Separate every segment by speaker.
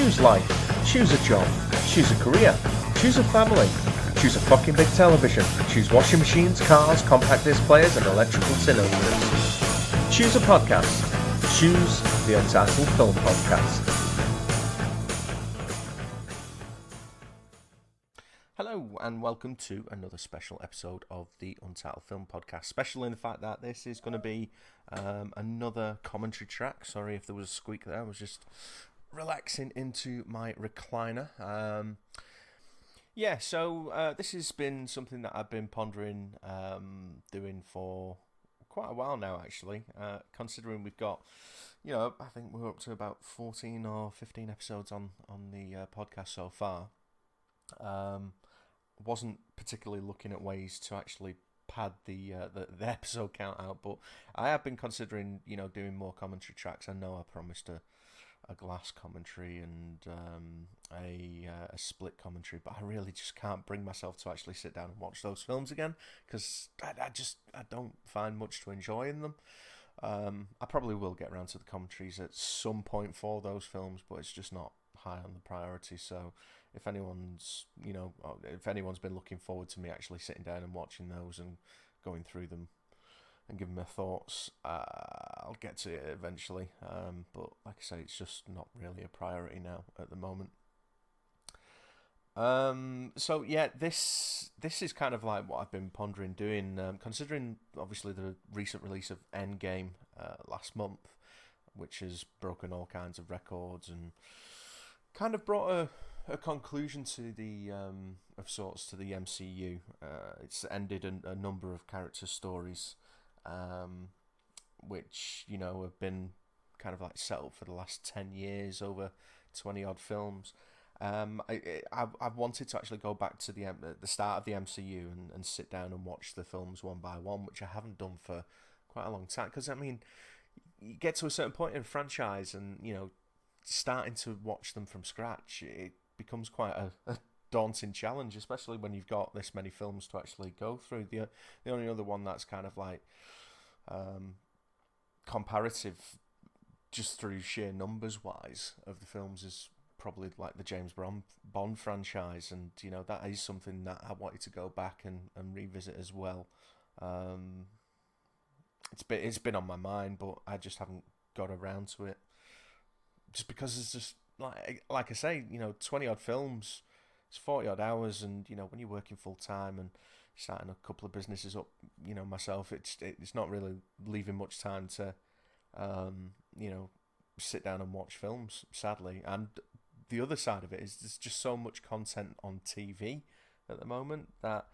Speaker 1: Choose life. Choose a job. Choose a career. Choose a family. Choose a fucking big television. Choose washing machines, cars, compact disc players, and electrical cylinders. Choose a podcast. Choose the Untitled Film Podcast. Hello and welcome to another special episode of the Untitled Film Podcast. Special in the fact that this is going to be another commentary track. Sorry if there was a squeak there. I was just relaxing into my recliner. This has been something that I've been pondering doing for quite a while now, actually. Considering we've got, I think we're up to about 14 or 15 episodes on the podcast so far. Wasn't particularly looking at ways to actually pad the episode count out, but I have been considering, doing more commentary tracks. I know I promised a Glass commentary and a Split commentary, but I really just can't bring myself to actually sit down and watch those films again, because I don't find much to enjoy in them. I probably will get around to the commentaries at some point for those films, but it's just not high on the priority. So if anyone's been looking forward to me actually sitting down and watching those and going through them and giving my thoughts, I'll get to it eventually. But like I say, it's just not really a priority now at the moment. This is kind of like what I've been pondering doing, considering obviously the recent release of Endgame last month, which has broken all kinds of records and kind of brought a conclusion to the of sorts to the MCU. It's ended a number of character stories, which have been kind of like settled for the last 10 years, over 20 odd films. I've wanted to actually go back to the start of the MCU and sit down and watch the films one by one, which I haven't done for quite a long time. Because I mean, you get to a certain point in a franchise, and starting to watch them from scratch, it becomes quite a daunting challenge, especially when you've got this many films to actually go through. The only other one that's kind of like comparative, just through sheer numbers wise, of the films is probably like the James Bond franchise, and that is something that I wanted to go back and revisit as well. It's been on my mind, but I just haven't got around to it, just because it's just like I say, 20 odd films, it's 40 odd hours, and when you're working full time and starting a couple of businesses up, myself, it's not really leaving much time to sit down and watch films, sadly. And the other side of it is there's just so much content on TV at the moment that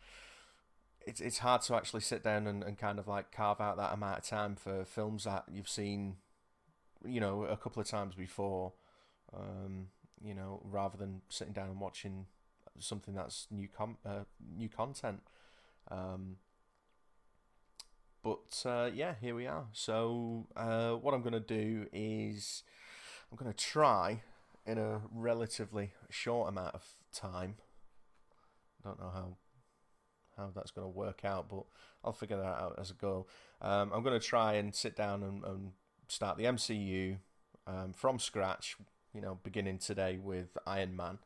Speaker 1: it's hard to actually sit down and kind of like carve out that amount of time for films that you've seen a couple of times before, rather than sitting down and watching something that's new content. Here we are. So what I'm going to do is I'm going to try in a relatively short amount of time. I don't know how that's going to work out, but I'll figure that out as I go. I'm going to try and sit down and start the MCU from scratch, beginning today with Iron Man,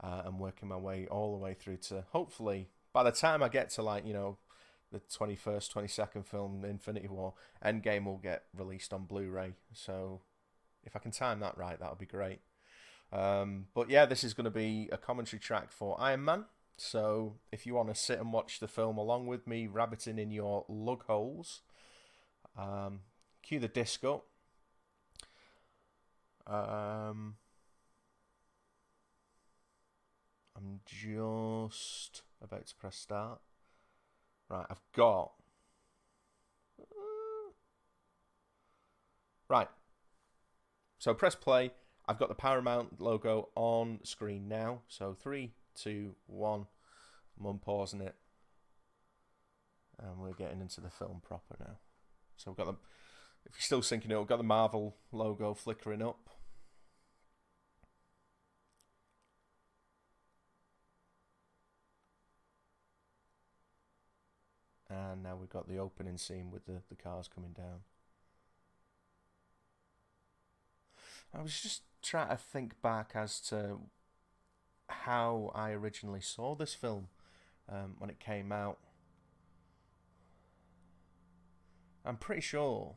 Speaker 1: and working my way all the way through to, hopefully, by the time I get to the 21st, 22nd film, Infinity War, Endgame will get released on Blu-ray. So if I can time that right, that'll be great. This is going to be a commentary track for Iron Man. So if you want to sit and watch the film along with me, rabbiting in your lug holes, cue the disc up. I'm just about to press start. Right, I've got... Right. So press play. I've got the Paramount logo on screen now. So 3, 2, 1. I'm unpausing it. And we're getting into the film proper now. So we've got if you're still syncing it, we've got the Marvel logo flickering up. And now we've got the opening scene with the cars coming down. I was just trying to think back as to how I originally saw this film when it came out. I'm pretty sure.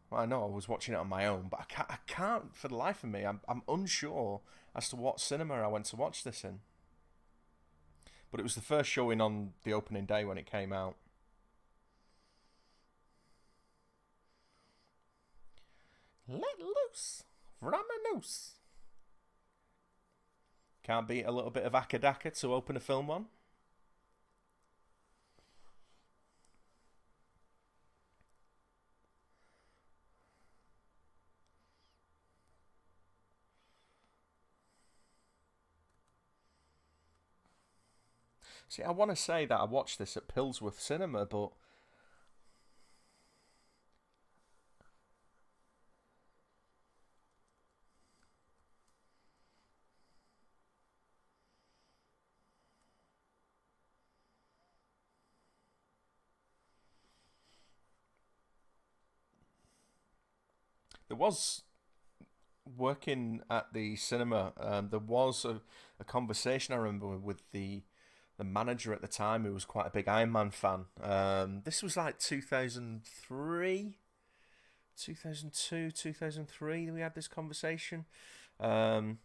Speaker 1: Well, I know I was watching it on my own, but I can't for the life of me. I'm unsure as to what cinema I went to watch this in. But it was the first showing on the opening day when it came out. Let loose from a noose. Can't beat a little bit of Akadaka to open a film on. See, I want to say that I watched this at Pillsworth Cinema, but there was working at the cinema. There was a conversation I remember with the manager at the time, who was quite a big Iron Man fan. This was like 2003, 2002, 2003. We had this conversation. Um,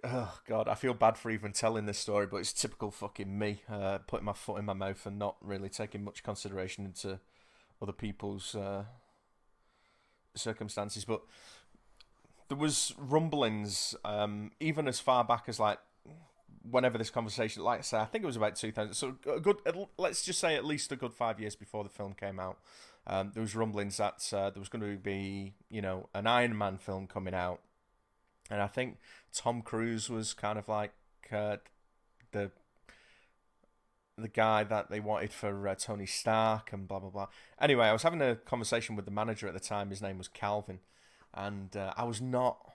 Speaker 1: oh God, I feel bad for even telling this story, but it's typical fucking me, putting my foot in my mouth and not really taking much consideration into other people's circumstances. But there was rumblings, even as far back as like whenever this conversation, like I say, I think it was about 2000. So a good, let's just say at least a good 5 years before the film came out. There was rumblings that there was going to be, an Iron Man film coming out, and I think Tom Cruise was kind of like the the guy that they wanted for Tony Stark and blah blah blah. Anyway, I was having a conversation with the manager at the time. His name was Calvin, and I was not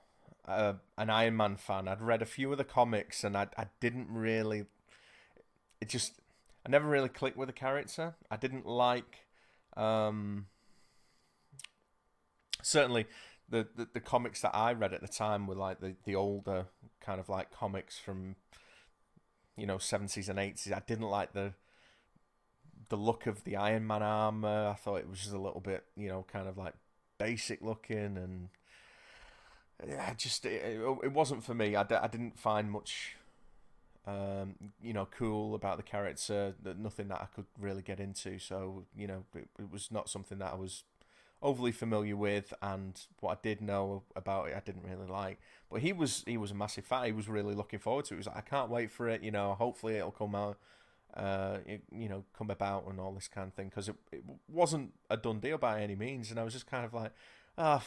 Speaker 1: an Iron Man fan. I'd read a few of the comics, and I didn't really. It just I never really clicked with the character. I didn't like. Certainly, the comics that I read at the time were like the older kind of like comics from 70s and 80s. I didn't like the look of the Iron Man armor. I thought it was just a little bit kind of like basic looking, and yeah, just it wasn't for me. I didn't find much cool about the character. Nothing that I could really get into. So it was not something that I was overly familiar with, and what I did know about it, I didn't really like. But he was a massive fan. He was really looking forward to it. He was like, I can't wait for it. Hopefully it'll come out, come about and all this kind of thing, because it wasn't a done deal by any means. And I was just kind of like, ah,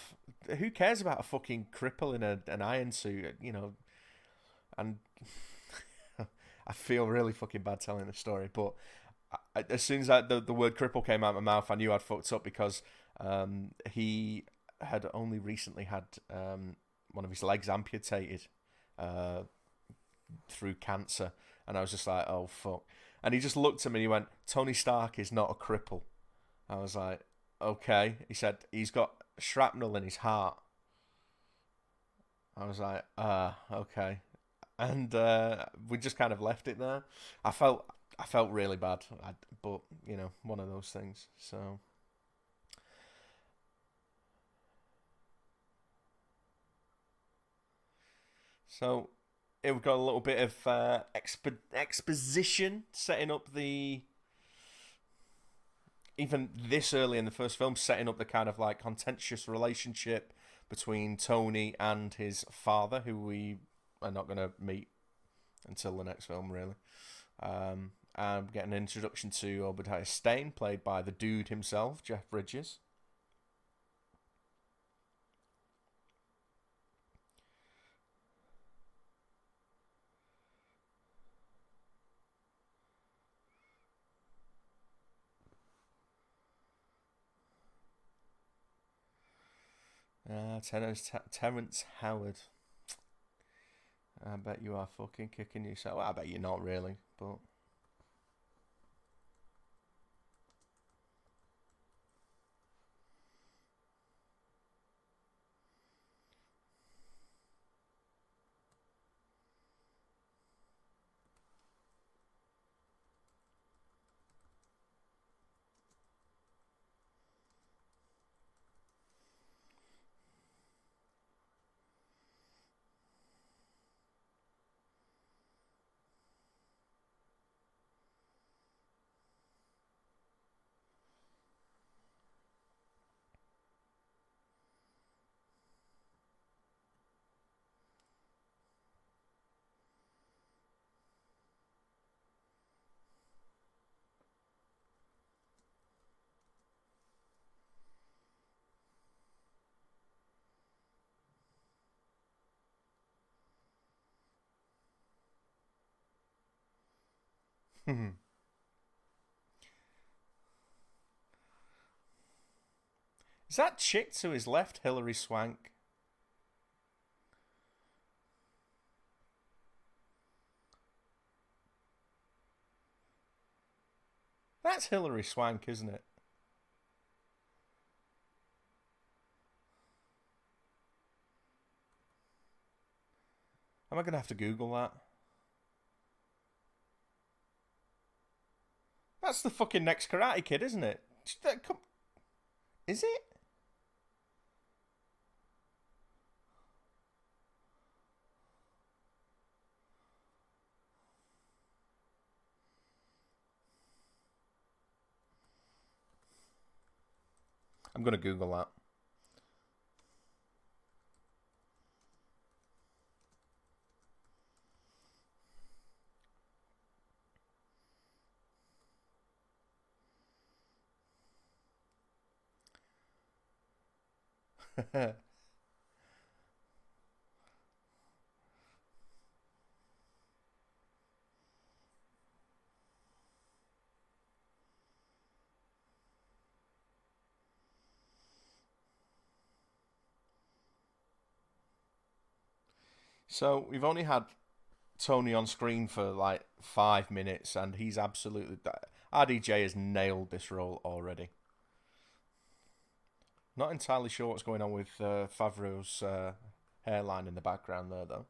Speaker 1: who cares about a fucking cripple in an iron suit, And I feel really fucking bad telling the story, but as soon as the word cripple came out of my mouth, I knew I'd fucked up, because he had only recently had one of his legs amputated uh, through cancer, and I was just like, oh fuck. And he just looked at me and he went, Tony Stark is not a cripple. I was like, okay. He said, he's got shrapnel in his heart. I was like, okay. And we just kind of left it there. I felt I felt really bad, but one of those things. So we've got a little bit of exposition setting up the even this early in the first film, setting up the kind of like contentious relationship between Tony and his father, who we are not going to meet until the next film, really. And getting an introduction to Obadiah Stane, played by the dude himself, Jeff Bridges. Terrence Howard. I bet you are fucking kicking yourself. Well, I bet you're not really, but Is that chick to his left Hilary Swank? That's Hilary Swank, isn't it? Am I going to have to Google that? That's the fucking next Karate Kid, isn't it? Is it? I'm going to Google that. So we've only had Tony on screen for like 5 minutes, and he's absolutely. RDJ has nailed this role already. Not entirely sure what's going on with Favreau's hairline in the background there, though.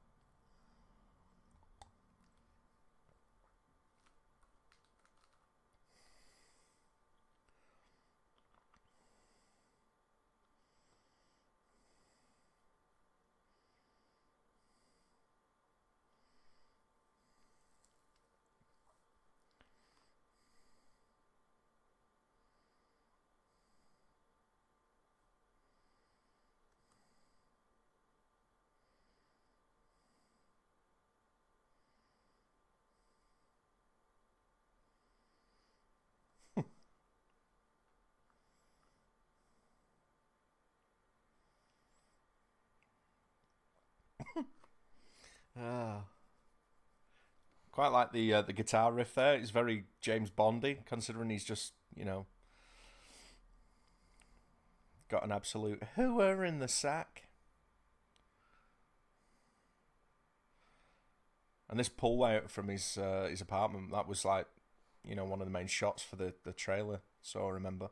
Speaker 1: Ah. Quite like the guitar riff there. It's very James Bondy, considering he's just got an absolute hooer in the sack. And this pull out from his apartment, that was like one of the main shots for the trailer. So I remember.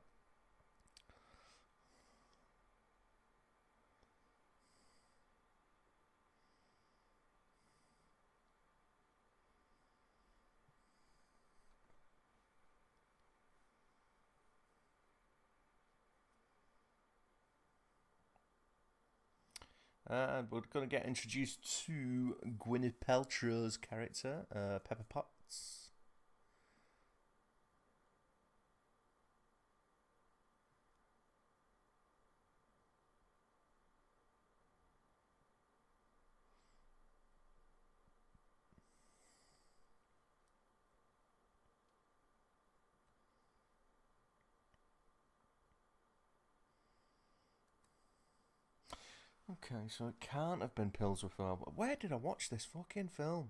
Speaker 1: And we're going to get introduced to Gwyneth Paltrow's character, Pepper Potts. Okay, so it can't have been Pills with Fire. Where did I watch this fucking film?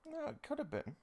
Speaker 1: No, it could have been.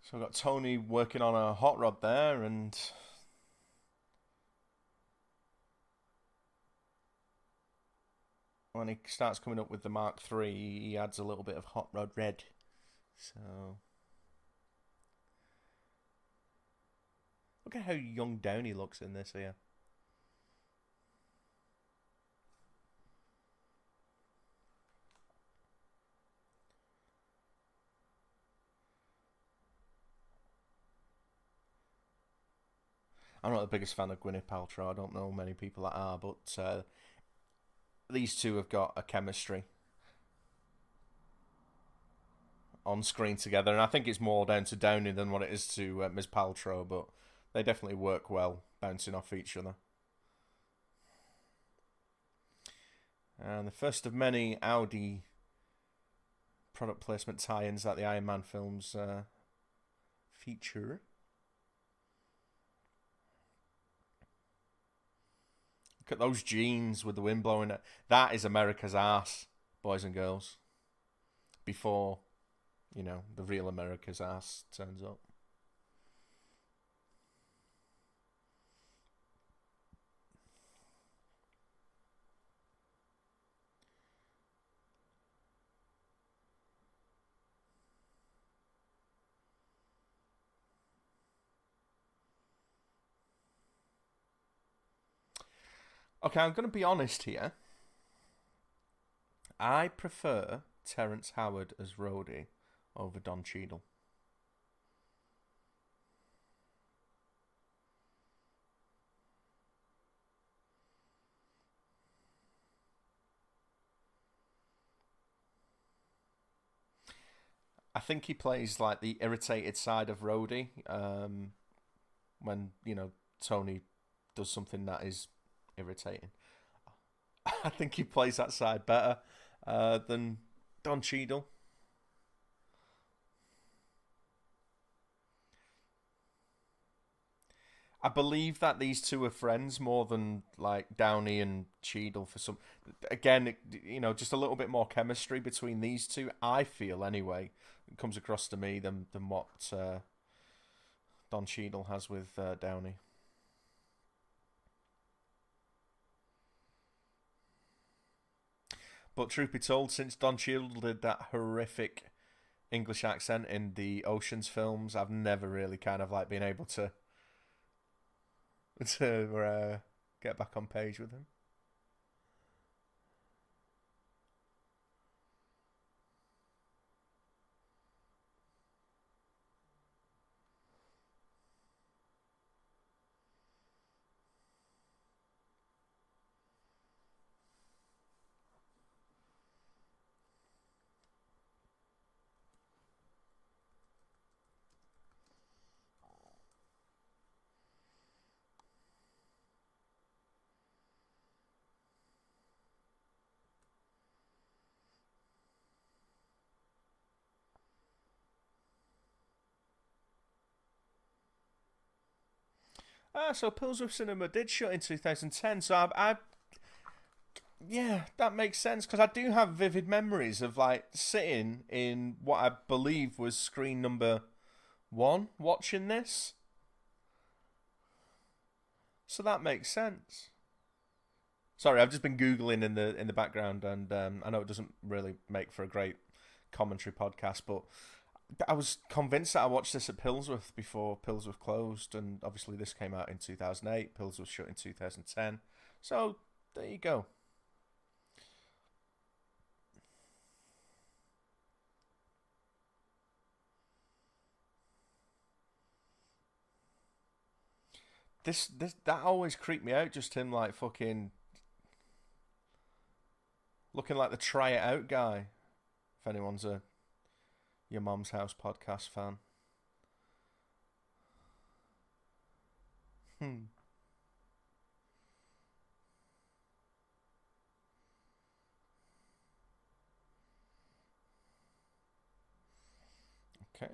Speaker 1: So we've got Tony working on a hot rod there, and when he starts coming up with the Mark III, he adds a little bit of hot rod red. So look at how young Downey looks in this here. I'm not the biggest fan of Gwyneth Paltrow. I don't know many people that are, but these two have got a chemistry on screen together, and I think it's more down to Downey than what it is to Ms. Paltrow, but they definitely work well, bouncing off each other. And the first of many Audi product placement tie-ins that the Iron Man films feature. Look at those jeans with the wind blowing it. That is America's ass, boys and girls. Before, the real America's ass turns up. Okay, I'm going to be honest here. I prefer Terrence Howard as Rhodey over Don Cheadle. I think he plays like the irritated side of Rhodey when, Tony does something that is irritating. I think he plays that side better than Don Cheadle. I believe that these two are friends more than like Downey and Cheadle for some. Again, just a little bit more chemistry between these two. I feel anyway, it comes across to me than what Don Cheadle has with Downey. But truth be told, since Don Cheadle did that horrific English accent in the Ocean's films, I've never really kind of like been able to get back on page with him. So Pilsworth Cinema did shut in 2010. So yeah, that makes sense because I do have vivid memories of like sitting in what I believe was screen number one watching this. So that makes sense. Sorry, I've just been googling in the background, and I know it doesn't really make for a great commentary podcast, but I was convinced that I watched this at Pilsworth before Pilsworth closed, and obviously this came out in 2008. Pilsworth shut in 2010. So there you go. This that always creeped me out. Just him like fucking looking like the try it out guy. If anyone's a Your Mom's House podcast fan. Hmm. Okay.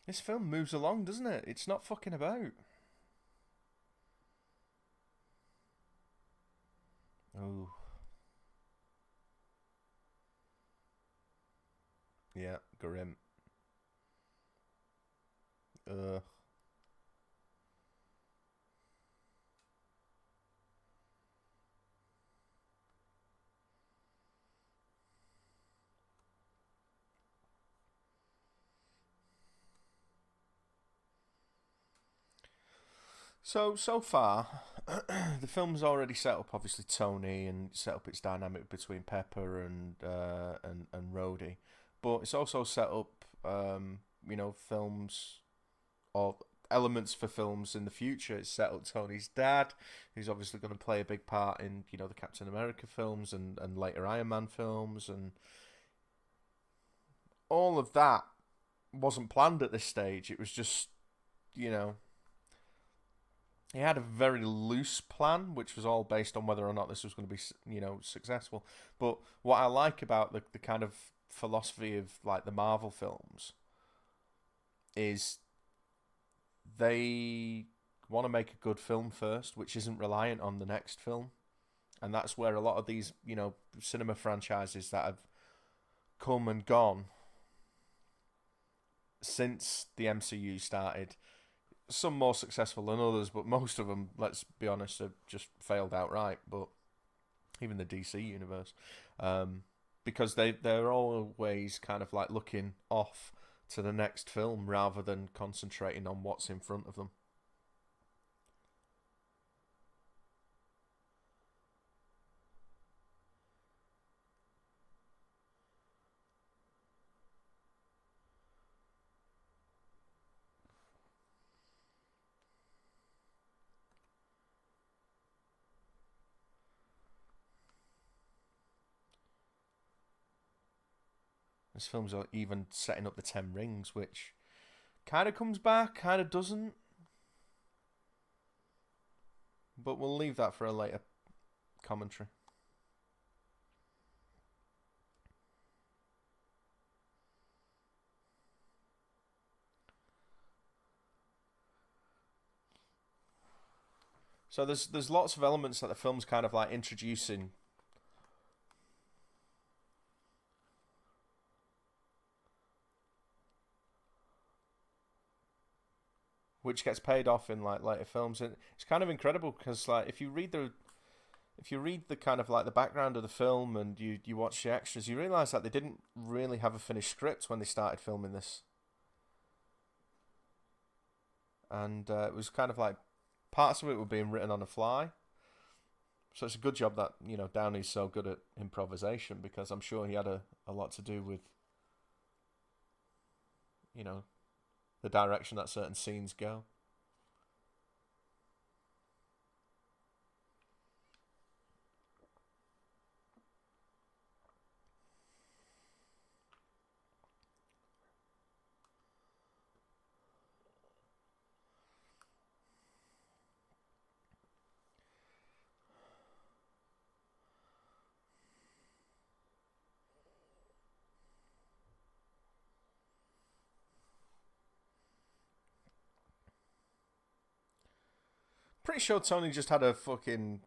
Speaker 1: This film moves along, doesn't it? It's not fucking about. Oh, yeah, grim. Ugh. So far, the film's already set up obviously Tony and set up its dynamic between Pepper and Rhodey, but it's also set up films or elements for films in the future. It's set up Tony's dad, who's obviously going to play a big part in the Captain America films and later Iron Man films, and all of that wasn't planned at this stage. It was just you know he had a very loose plan, which was all based on whether or not this was going to be, successful. But what I like about the kind of philosophy of like the Marvel films is they want to make a good film first, which isn't reliant on the next film, and that's where a lot of these, cinema franchises that have come and gone since the MCU started, some more successful than others, but most of them, let's be honest, have just failed outright. But even the DC universe, because they're always kind of like looking off to the next film rather than concentrating on what's in front of them. This film's even setting up the Ten Rings, which kind of comes back, kind of doesn't. But we'll leave that for a later commentary. So there's lots of elements that the film's kind of like introducing, which gets paid off in like later films, and it's kind of incredible because like if you read the kind of like the background of the film and you watch the extras, you realize that they didn't really have a finished script when they started filming this, and it was kind of like parts of it were being written on the fly. So it's a good job that Downey's so good at improvisation, because I'm sure he had a lot to do with you know the direction that certain scenes go. Pretty sure Tony just had a fucking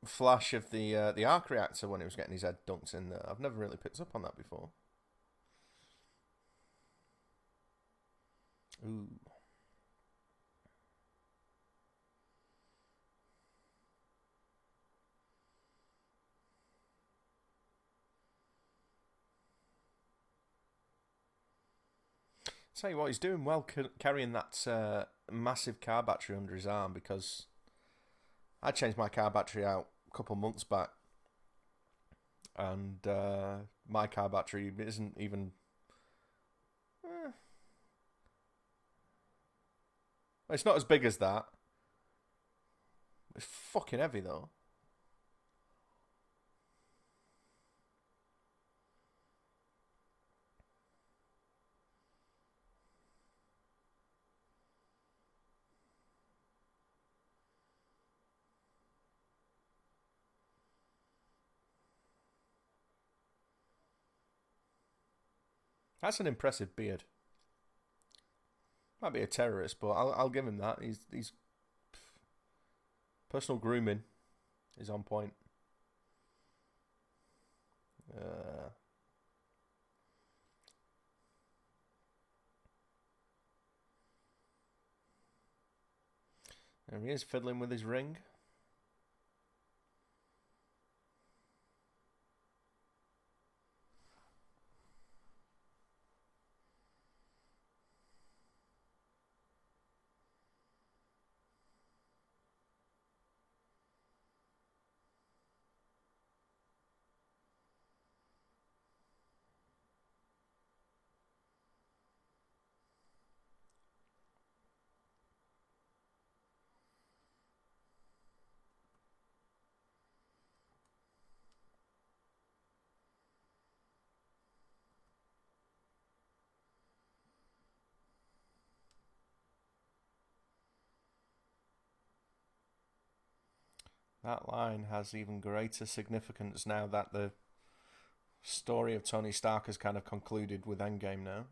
Speaker 1: flash of the arc reactor when he was getting his head dunked in there. I've never really picked up on that before. Ooh. Tell you what, he's doing well carrying that massive car battery under his arm, because I changed my car battery out a couple months back, and my car battery isn't even. Eh, it's not as big as that. It's fucking heavy though. That's an impressive beard. Might be a terrorist, but I'll give him that. He's personal grooming is on point. Uh, there he is fiddling with his ring. That line has even greater significance now that the story of Tony Stark has kind of concluded with Endgame now.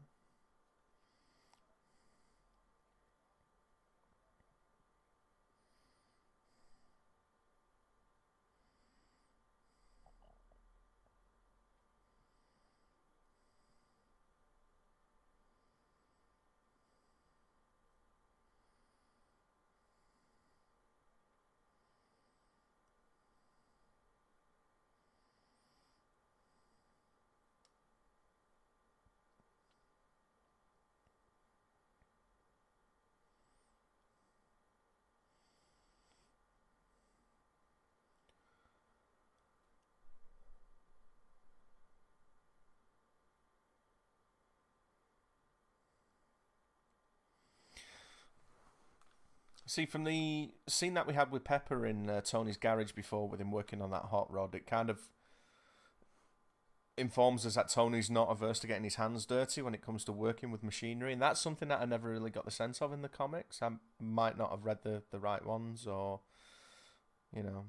Speaker 1: See, from the scene that we had with Pepper in Tony's garage before, with him working on that hot rod, it kind of informs us that Tony's not averse to getting his hands dirty when it comes to working with machinery, and that's something that I never really got the sense of in the comics. I might not have read the right ones, or you know,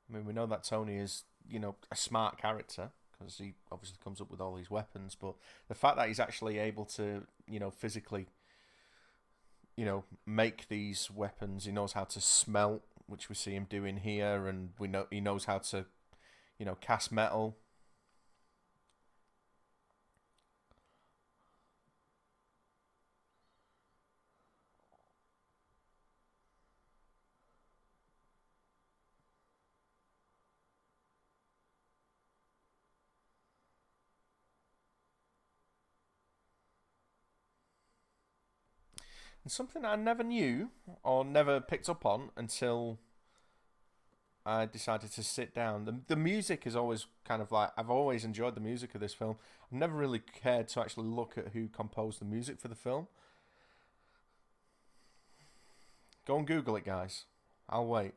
Speaker 1: I mean, we know that Tony is a smart character because he obviously comes up with all these weapons, but the fact that he's actually able to physically make these weapons, he knows how to smelt, which we see him doing here, and we know he knows how to cast metal. And something I never knew or never picked up on until I decided to sit down. The music is always kind of like, I've always enjoyed the music of this film. I've never really cared to actually look at who composed the music for the film. Go and Google it, guys. I'll wait.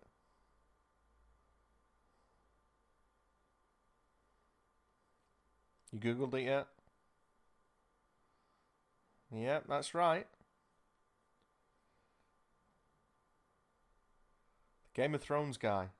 Speaker 1: You Googled it yet? Yeah, that's right. Game of Thrones guy.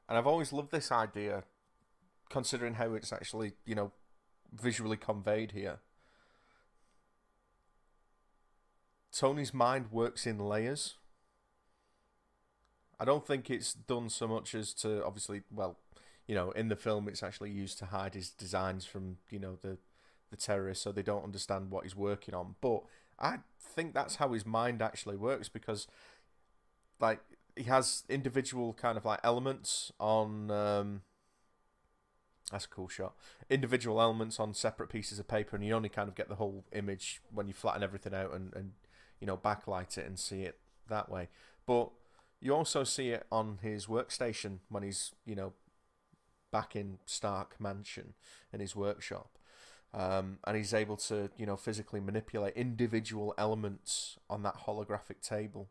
Speaker 1: And I've always loved this idea, considering how it's actually, visually conveyed here. Tony's mind works in layers. I don't think it's done so much as to obviously, well, in the film it's actually used to hide his designs from, the terrorists so they don't understand what he's working on. But I think that's how his mind actually works because like he has individual kind of like elements on That's a cool shot. Individual elements on separate pieces of paper, and you only kind of get the whole image when you flatten everything out and backlight it and see it that way. But you also see it on his workstation when he's back in Stark Mansion in his workshop, and he's able to physically manipulate individual elements on that holographic table.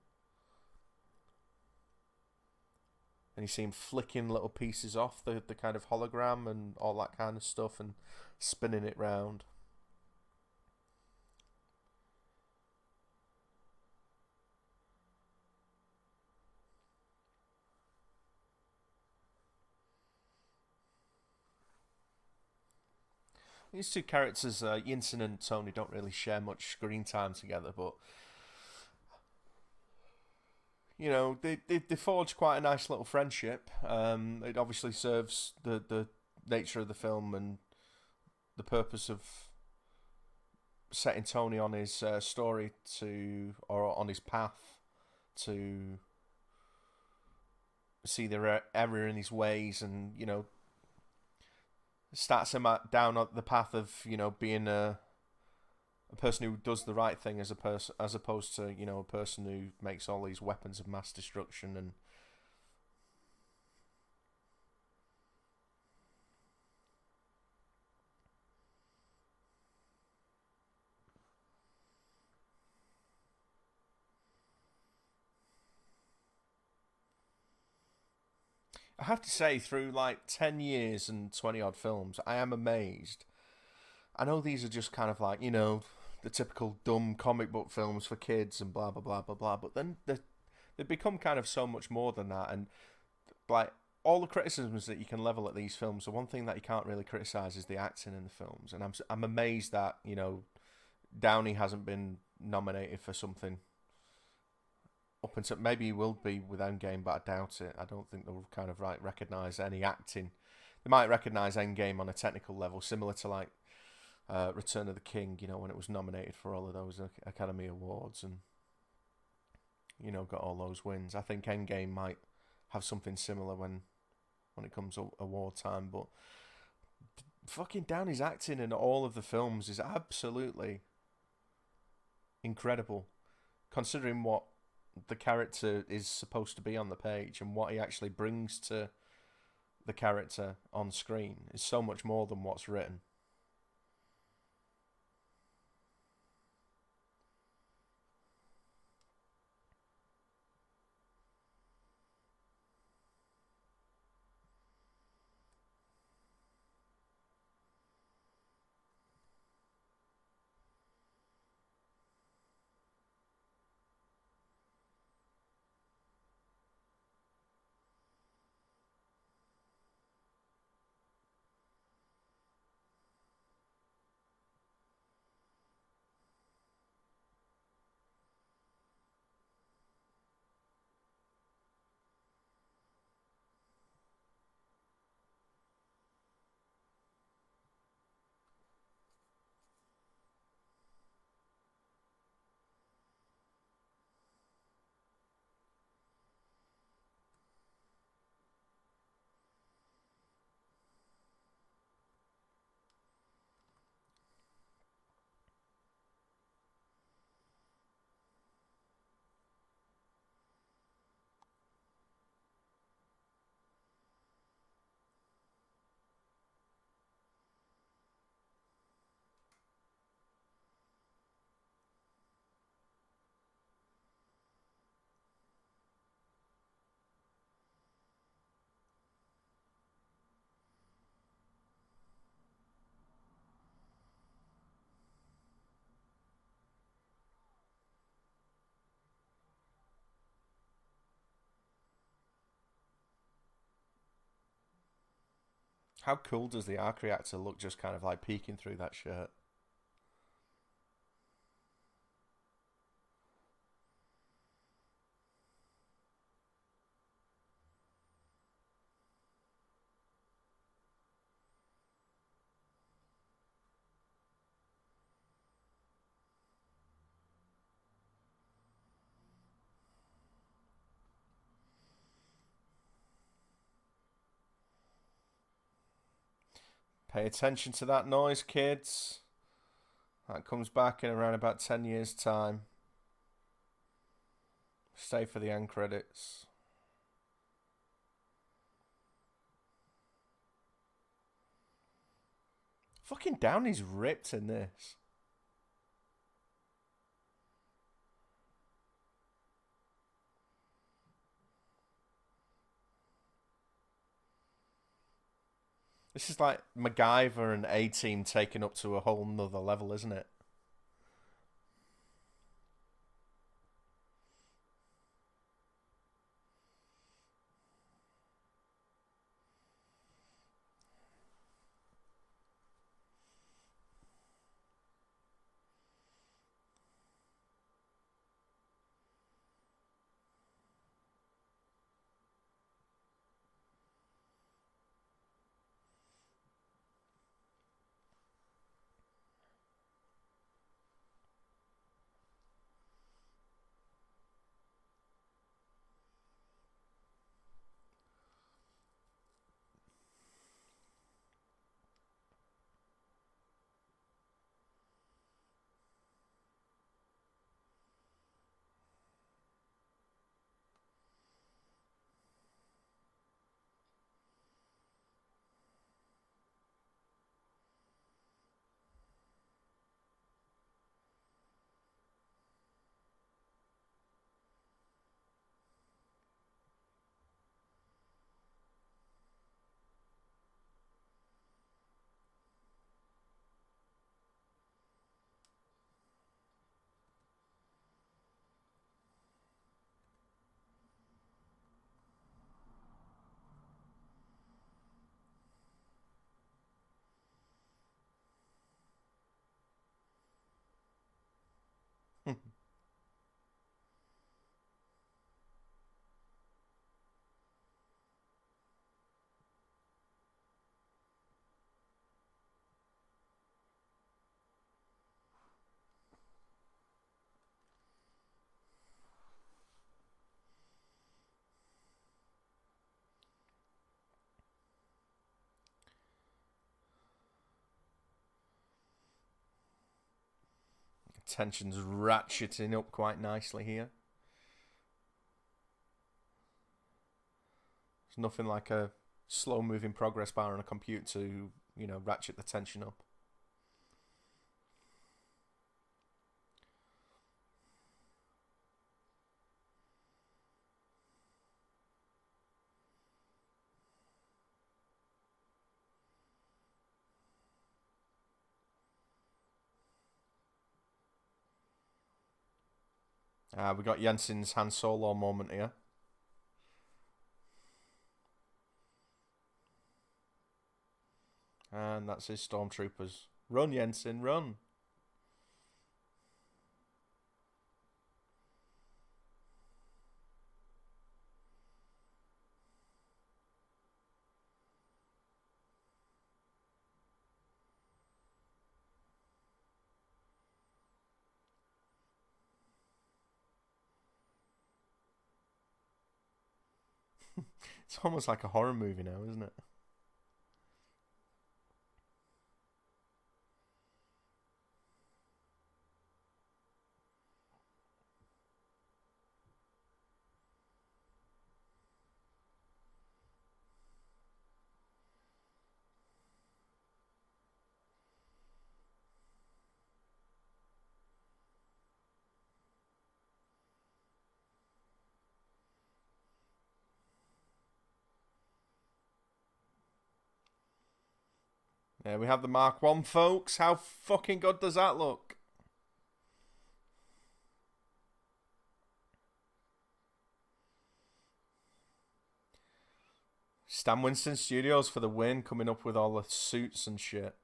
Speaker 1: And you see him flicking little pieces off the kind of hologram and all that kind of stuff and spinning it round. These two characters, Yinsen and Tony, don't really share much screen time together, but they forge quite a nice little friendship. It obviously serves the nature of the film and the purpose of setting Tony on his story or on his path to see the error in his ways, and starts him down the path of being a person who does the right thing as opposed to a person who makes all these weapons of mass destruction. And I have to say, through like 10 years and 20 odd films, I am amazed. I know these are just kind of like the typical dumb comic book films for kids and blah blah blah blah blah, but then they become kind of so much more than that. And like, all the criticisms that you can level at these films, the one thing that you can't really criticize is the acting in the films. And I'm amazed that Downey hasn't been nominated for something up until, maybe he will be with Endgame, but I doubt it. I don't think they'll kind of recognise any acting. They might recognise Endgame on a technical level, similar to like Return of the King, when it was nominated for all of those Academy Awards and got all those wins. I think Endgame might have something similar when it comes to award time. But fucking Downey's acting in all of the films is absolutely incredible, considering what the character is supposed to be on the page and what he actually brings to the character on screen is so much more than what's written. How cool does the arc reactor look, just kind of like peeking through that shirt? Pay attention to that noise, kids. That comes back in around about 10 years' time. Stay for the end credits. Fucking Downey's ripped in this. This is like MacGyver and A-Team taken up to a whole nother level, isn't it? Tension's ratcheting up quite nicely here. There's nothing like a slow-moving progress bar on a computer to, ratchet the tension up. We got Jensen's Han Solo moment here. And that's his stormtroopers. Run, Jensen, run. It's almost like a horror movie now, isn't it? Yeah, we have the Mark 1, folks. How fucking good does that look? Stan Winston Studios for the win, coming up with all the suits and shit.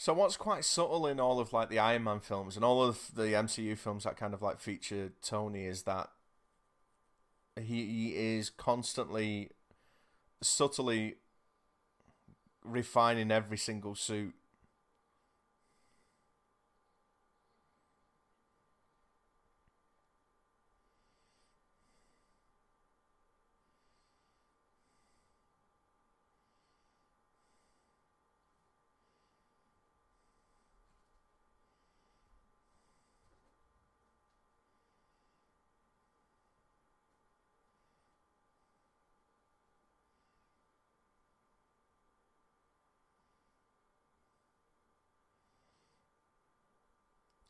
Speaker 1: So what's quite subtle in all of like the Iron Man films and all of the MCU films that kind of like feature Tony is that he is constantly subtly refining every single suit.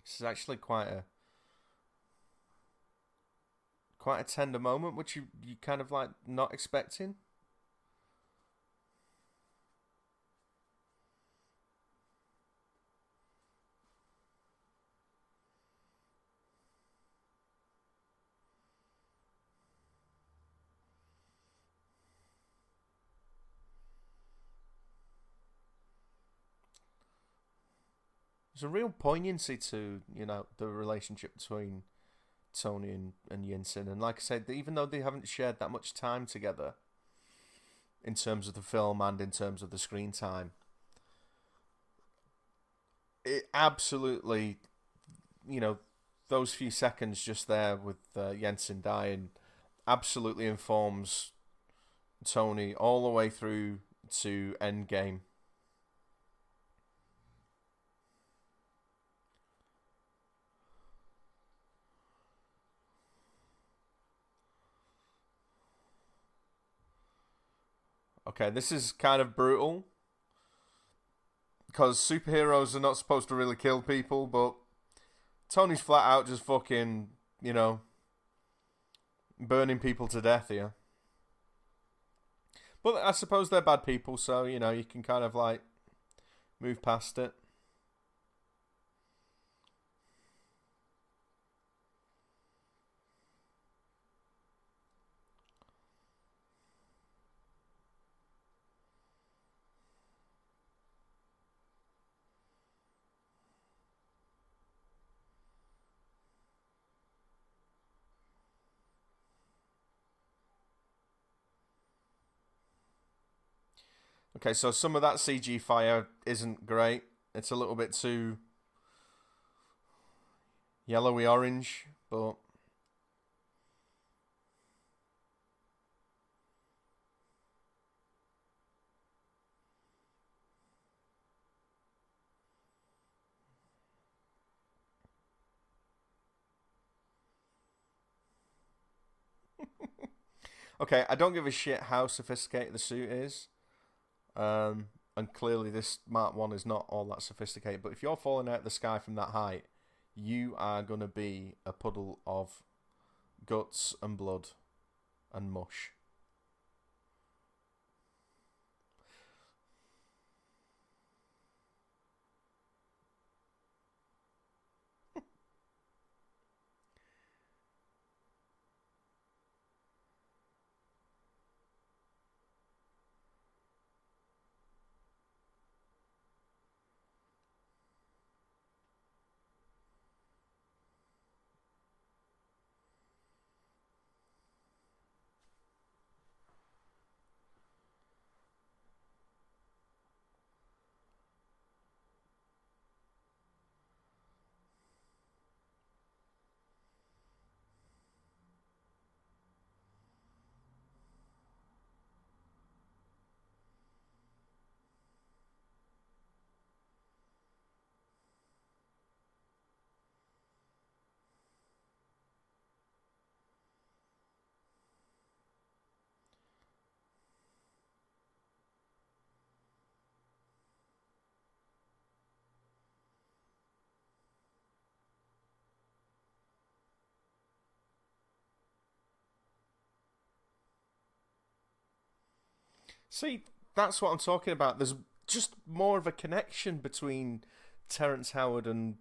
Speaker 1: This is actually quite a tender moment, which you kind of like not expecting. There's a real poignancy to the relationship between Tony and Yinsen, and like I said, even though they haven't shared that much time together in terms of the film and in terms of the screen time, it absolutely, you know, those few seconds just there with Jensen dying absolutely informs Tony all the way through to Endgame. Okay, this is kind of brutal because superheroes are not supposed to really kill people, but Tony's flat out just fucking, burning people to death here. But I suppose they're bad people, so, you can kind of like move past it. Okay, so some of that CG fire isn't great. It's a little bit too yellowy orange, but okay, I don't give a shit how sophisticated the suit is. And clearly this Mark 1 is not all that sophisticated, but if you're falling out of the sky from that height, you are going to be a puddle of guts and blood and mush. See, that's what I'm talking about. There's just more of a connection between Terrence Howard and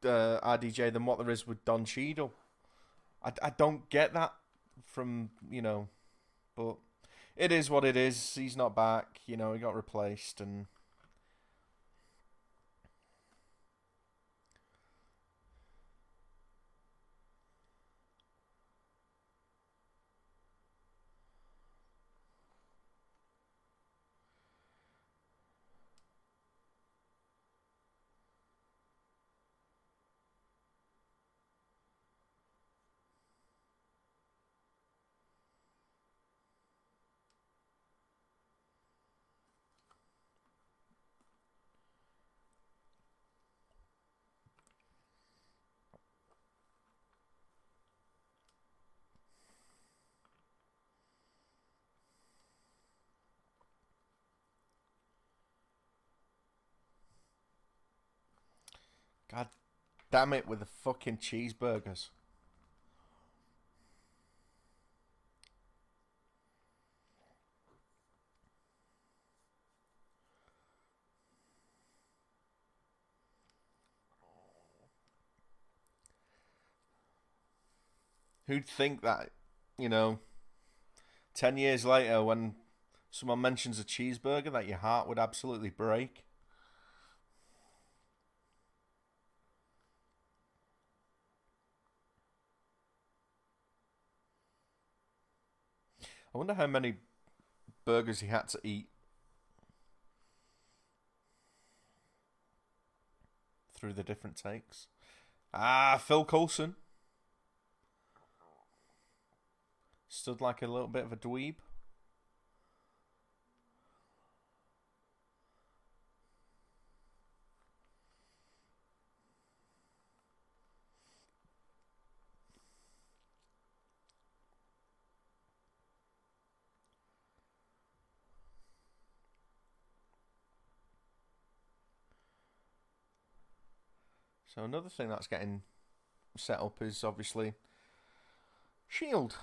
Speaker 1: RDJ than what there is with Don Cheadle. I don't get that from, but it is what it is. He's not back, he got replaced, and God damn it with the fucking cheeseburgers. Who'd think that, you know, 10 years later when someone mentions a cheeseburger that your heart would absolutely break? I wonder how many burgers he had to eat through the different takes. Ah, Phil Coulson. Stood like a little bit of a dweeb. So another thing that's getting set up is obviously Shield.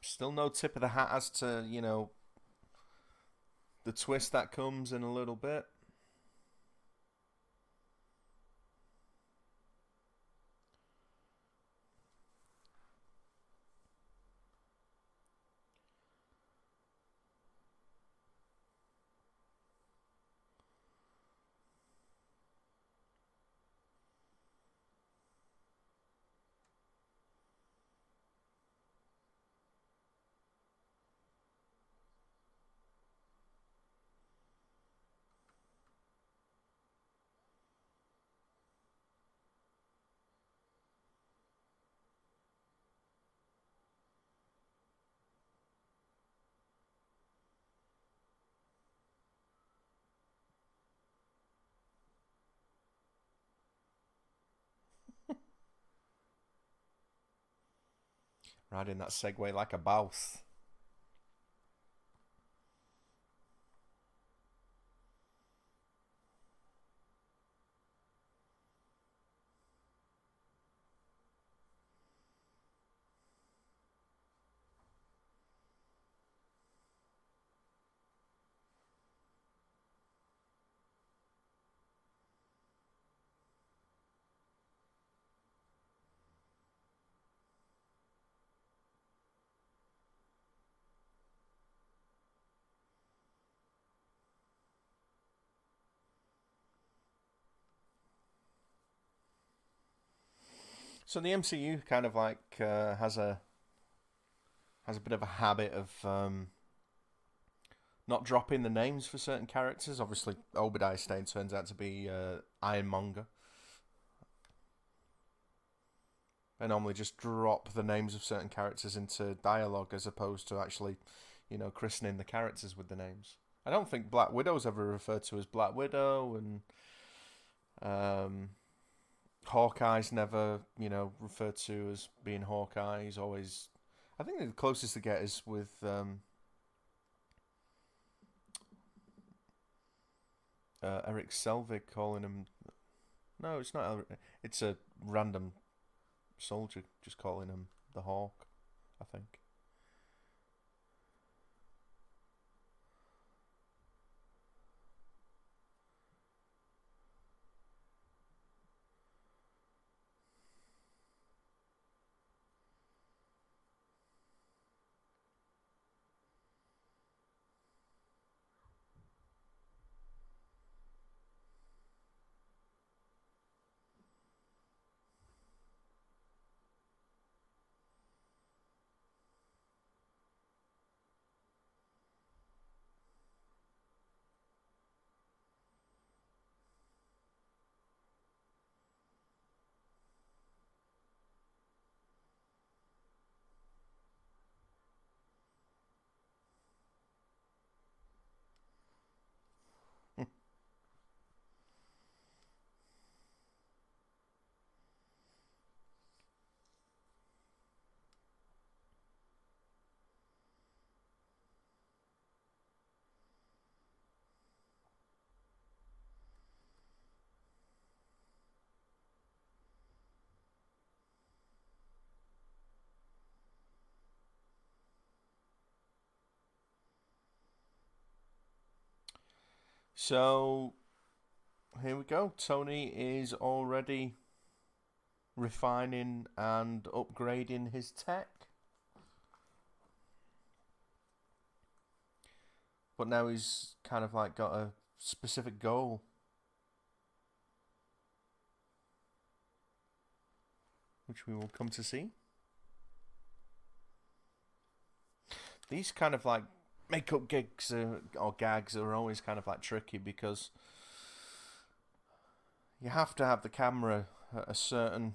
Speaker 1: Still no tip of the hat as to, the twist that comes in a little bit. Riding that Segway like a boss. So the MCU kind of like has a bit of a habit of not dropping the names for certain characters. Obviously, Obadiah Stane turns out to be Ironmonger. They normally just drop the names of certain characters into dialogue as opposed to actually, christening the characters with the names. I don't think Black Widow's ever referred to as Black Widow, and Hawkeye's never, referred to as being Hawkeye. He's always, I think the closest to get is with Eric Selvig calling him. No, it's not. It's a random soldier just calling him the Hawk, I think. So here we go. Tony is already refining and upgrading his tech. But now he's kind of like got a specific goal, which we will come to see. These kind of like makeup gigs or gags are always kind of like tricky because you have to have the camera at a certain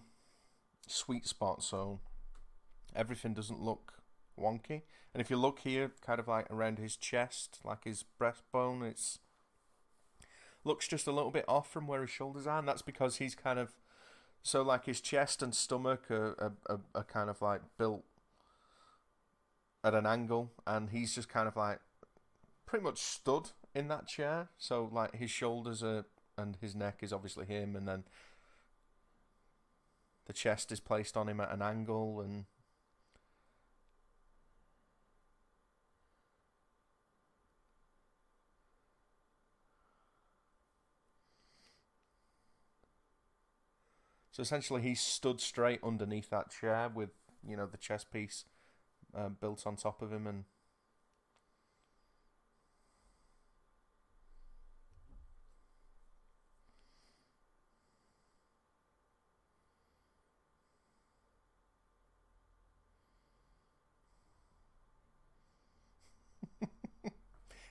Speaker 1: sweet spot so everything doesn't look wonky. And if you look here, kind of like around his chest, like his breastbone, it's looks just a little bit off from where his shoulders are, and that's because he's kind of so like his chest and stomach are kind of like built at an angle, and he's just kind of like pretty much stood in that chair. So like his shoulders are and his neck is obviously him, and then the chest is placed on him at an angle, and so essentially he's stood straight underneath that chair with the chest piece built on top of him, and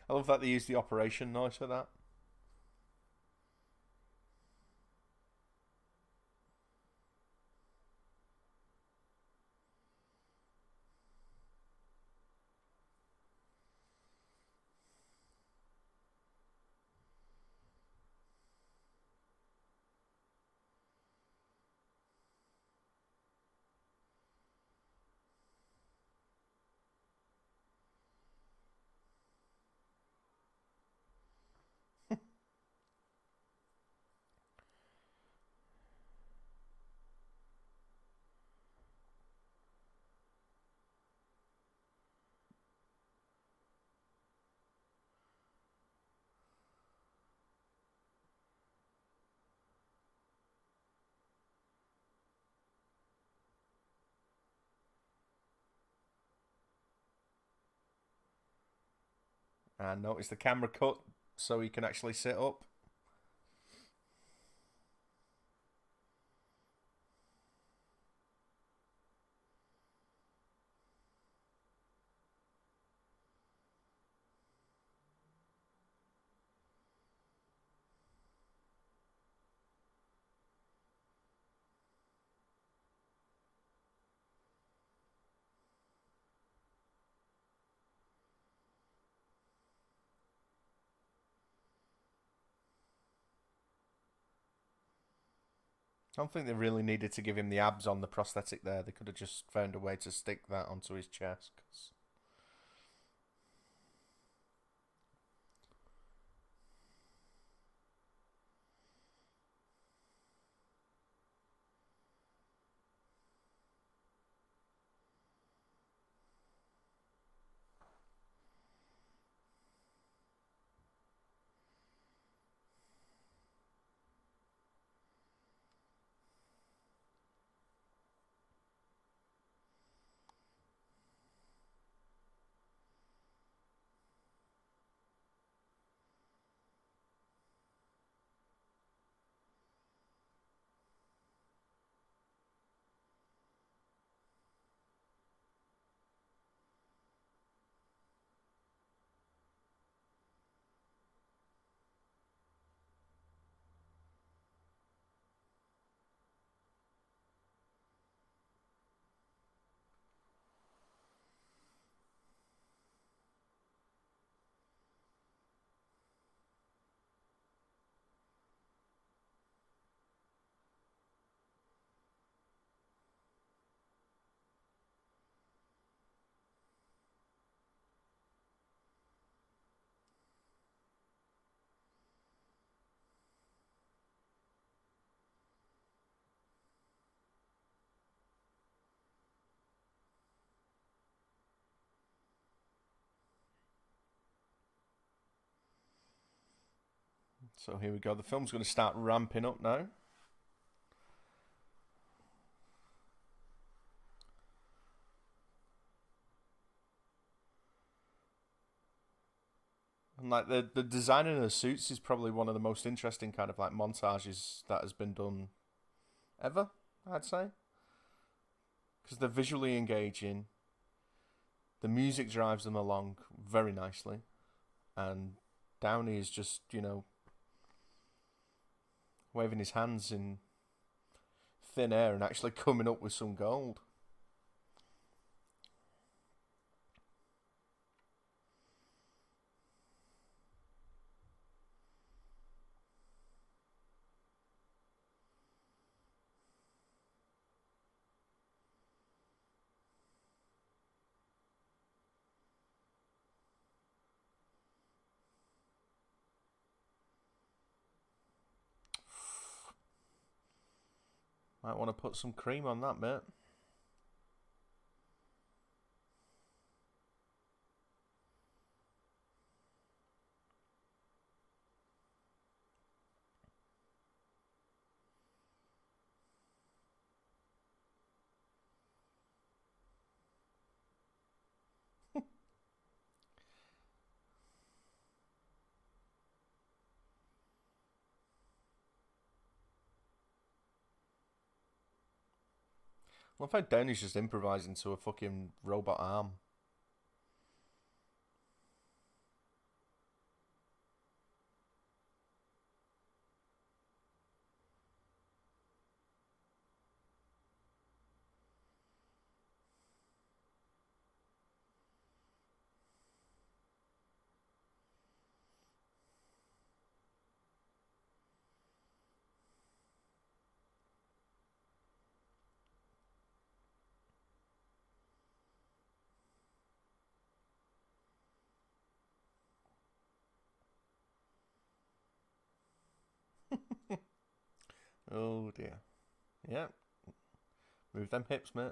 Speaker 1: I love that they use the operation noise for that. And notice the camera cut so he can actually sit up. I don't think they really needed to give him the abs on the prosthetic there. They could have just found a way to stick that onto his chest. So here we go. The film's going to start ramping up now. And like the designing of the suits is probably one of the most interesting kind of like montages that has been done ever, I'd say. Because they're visually engaging. The music drives them along very nicely. And Downey is just, waving his hands in thin air and actually coming up with some gold. Might want to put some cream on that, mate. Well, in fact, Downey's just improvising to a fucking robot arm. Oh dear. Yeah. Move them hips, mate.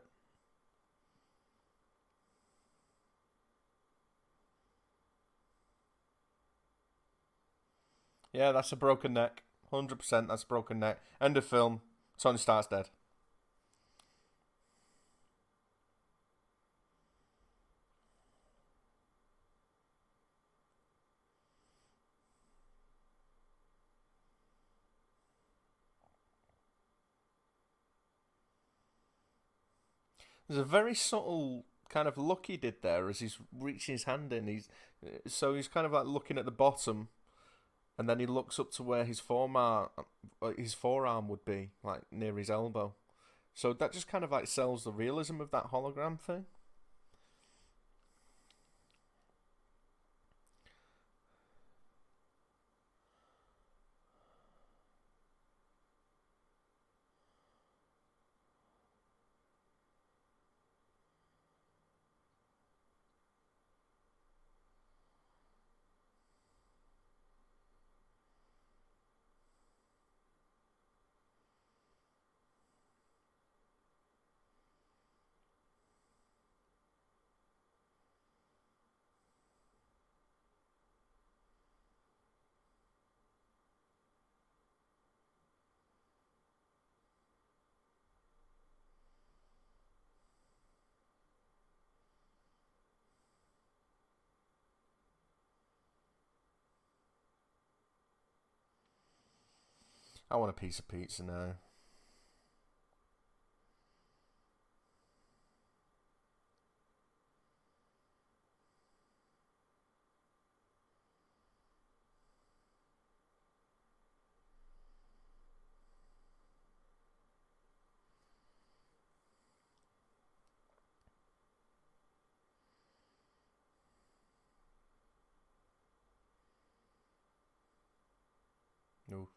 Speaker 1: Yeah, that's a broken neck. 100% that's a broken neck. End of film. Tony Stark's dead. There's a very subtle kind of look he did there as he's reaching his hand in. He's kind of like looking at the bottom, and then he looks up to where his forearm would be, like near his elbow. So that just kind of like sells the realism of that hologram thing. I want a piece of pizza now. No.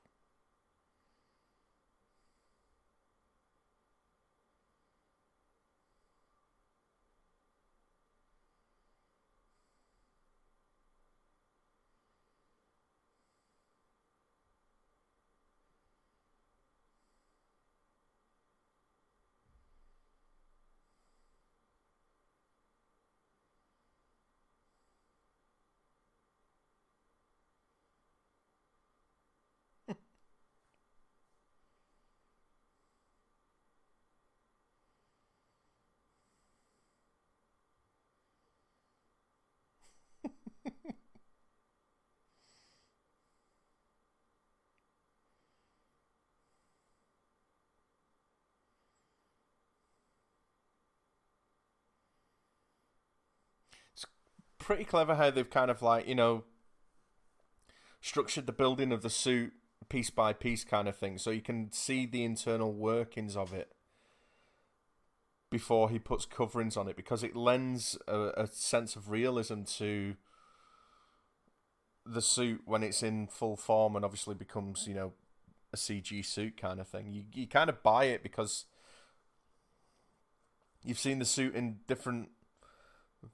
Speaker 1: pretty clever how they've kind of like, structured the building of the suit piece by piece kind of thing, so you can see the internal workings of it before he puts coverings on it, because it lends a sense of realism to the suit when it's in full form and obviously becomes, a CG suit kind of thing. You kind of buy it because you've seen the suit in different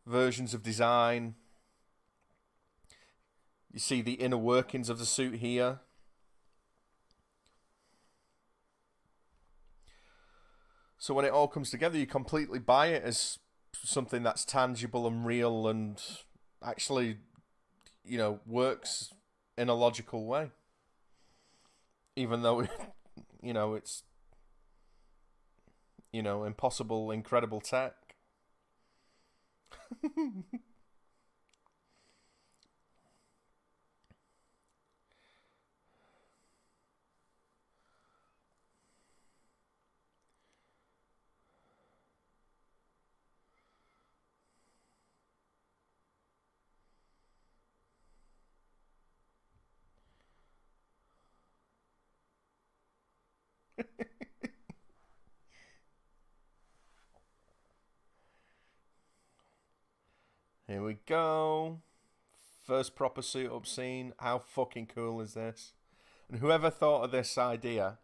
Speaker 1: versions of design. You see the inner workings of the suit here. So when it all comes together, you completely buy it as something that's tangible and real and actually, works in a logical way. Even though, it's, impossible, incredible tech. Here we go. First proper suit up scene. How fucking cool is this? And whoever thought of this idea,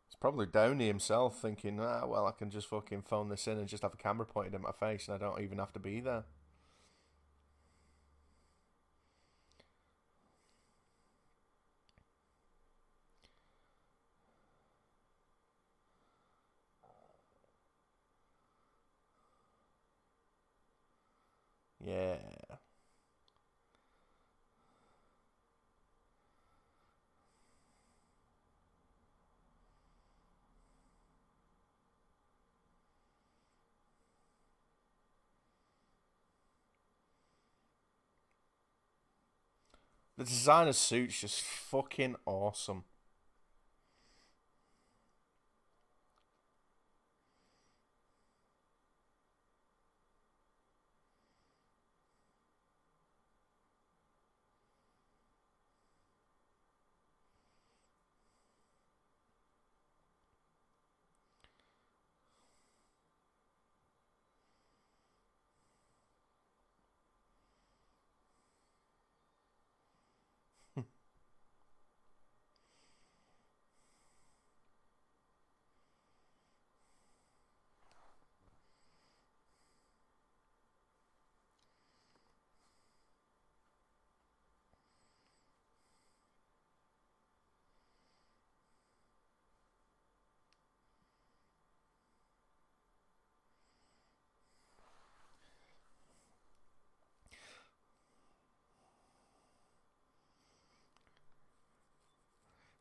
Speaker 1: it's probably Downey himself thinking, well, I can just fucking phone this in and just have a camera pointed at my face and I don't even have to be there. Yeah. The designer suit's just fucking awesome.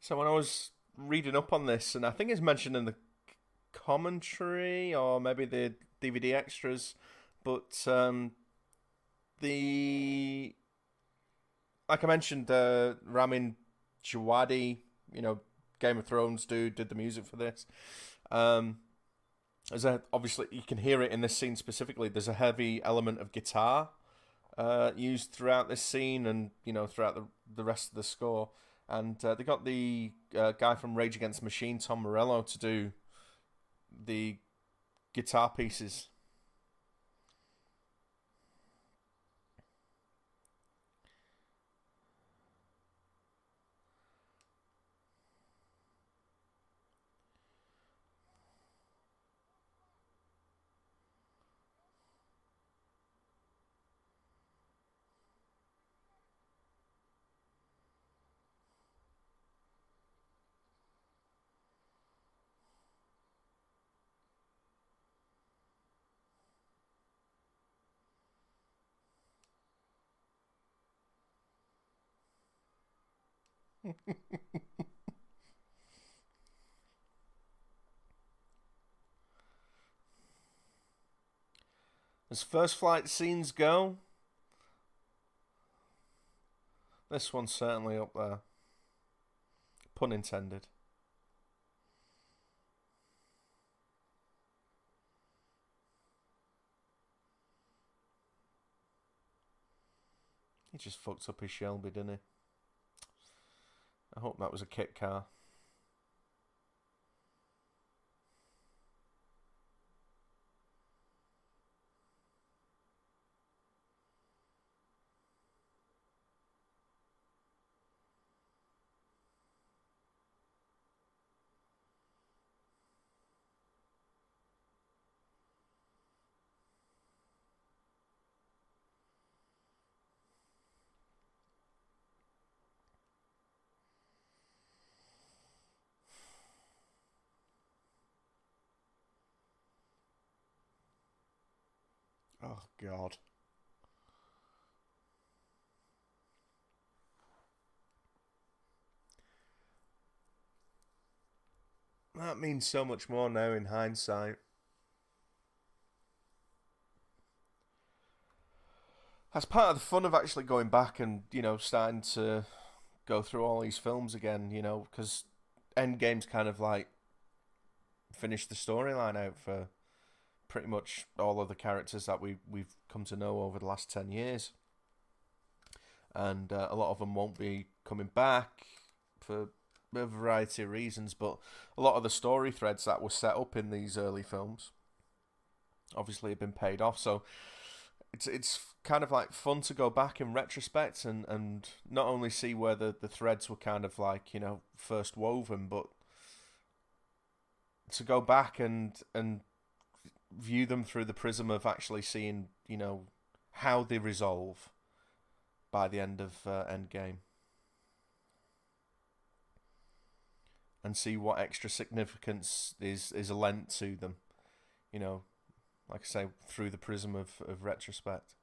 Speaker 1: So when I was reading up on this, and I think it's mentioned in the commentary or maybe the DVD extras, but the like I mentioned, Ramin Djawadi, Game of Thrones dude, did the music for this. Um, obviously you can hear it in this scene specifically. There's a heavy element of guitar used throughout this scene, and throughout the rest of the score. And they got the guy from Rage Against the Machine, Tom Morello, to do the guitar pieces. As first flight scenes go, this one's certainly up there. Pun intended. He just fucked up his Shelby, didn't he? I hope that was a kit car. Oh, God. That means so much more now in hindsight. That's part of the fun of actually going back and, starting to go through all these films again, because Endgame's kind of like finished the storyline out for pretty much all of the characters that we've come to know over the last 10 years. And a lot of them won't be coming back for a variety of reasons, but a lot of the story threads that were set up in these early films obviously have been paid off. So it's kind of like fun to go back in retrospect and not only see where the threads were kind of like, first woven, but to go back and view them through the prism of actually seeing, how they resolve by the end of Endgame. And see what extra significance is lent to them, like I say, through the prism of retrospect.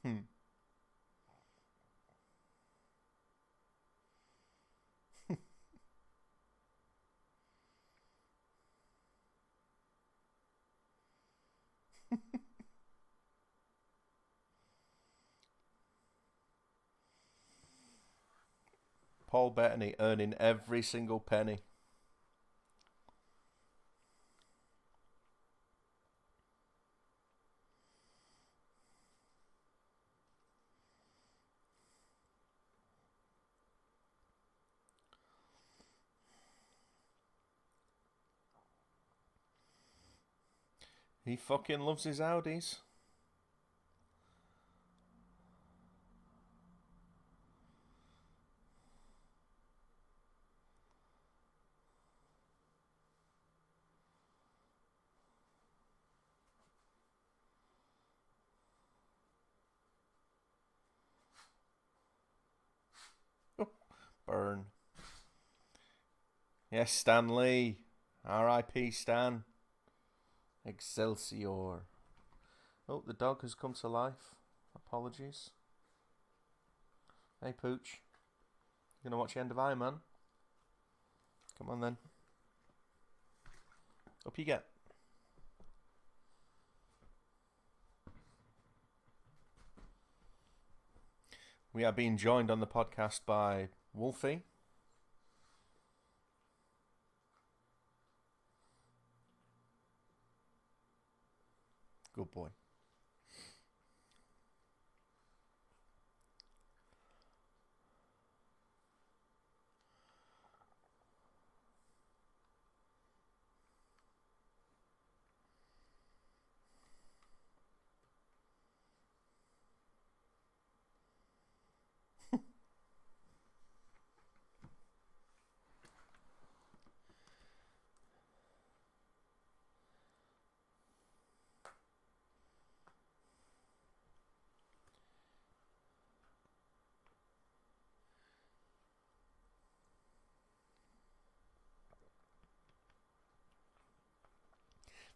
Speaker 1: Hmm. Paul Bettany earning every single penny. He fucking loves his Audis. Oh, burn. Yes, Stan Lee. R.I.P. Stan. Excelsior. Oh, the dog has come to life. Apologies. Hey, Pooch. You gonna watch the end of Iron Man? Come on then. Up you get. We are being joined on the podcast by Wolfie. Good boy.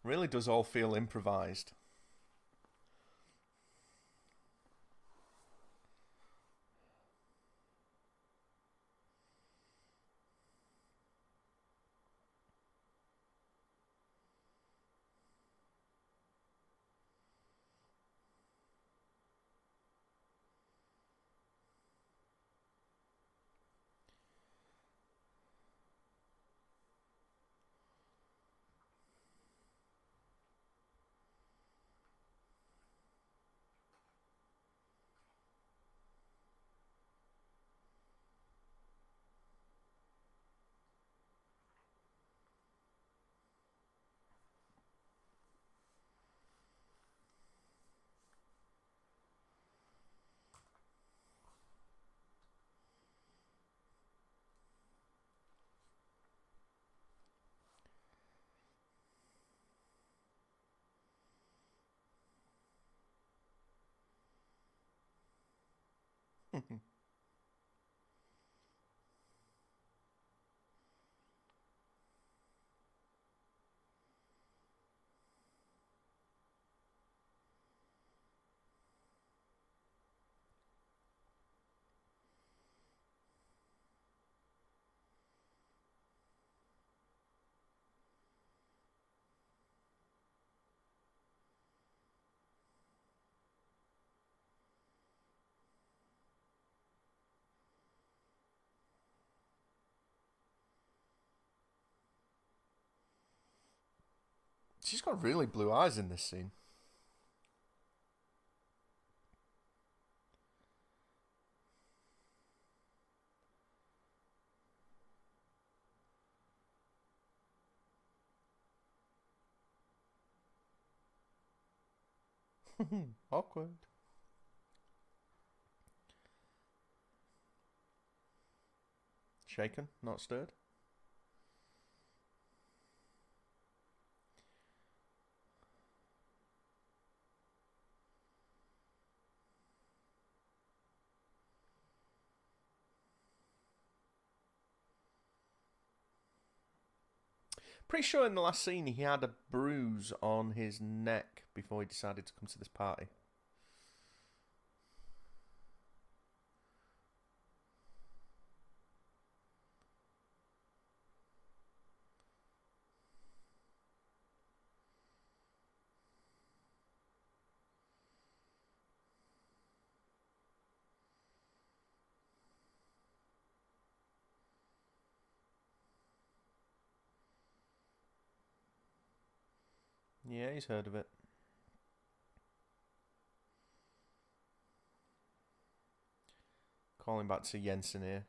Speaker 1: Really does all feel improvised. She's got really blue eyes in this scene. Awkward. Shaken, not stirred. Pretty sure in the last scene he had a bruise on his neck before he decided to come to this party. Yeah, he's heard of it. Calling back to Jensen here.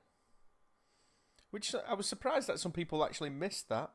Speaker 1: Which I was surprised that some people actually missed that.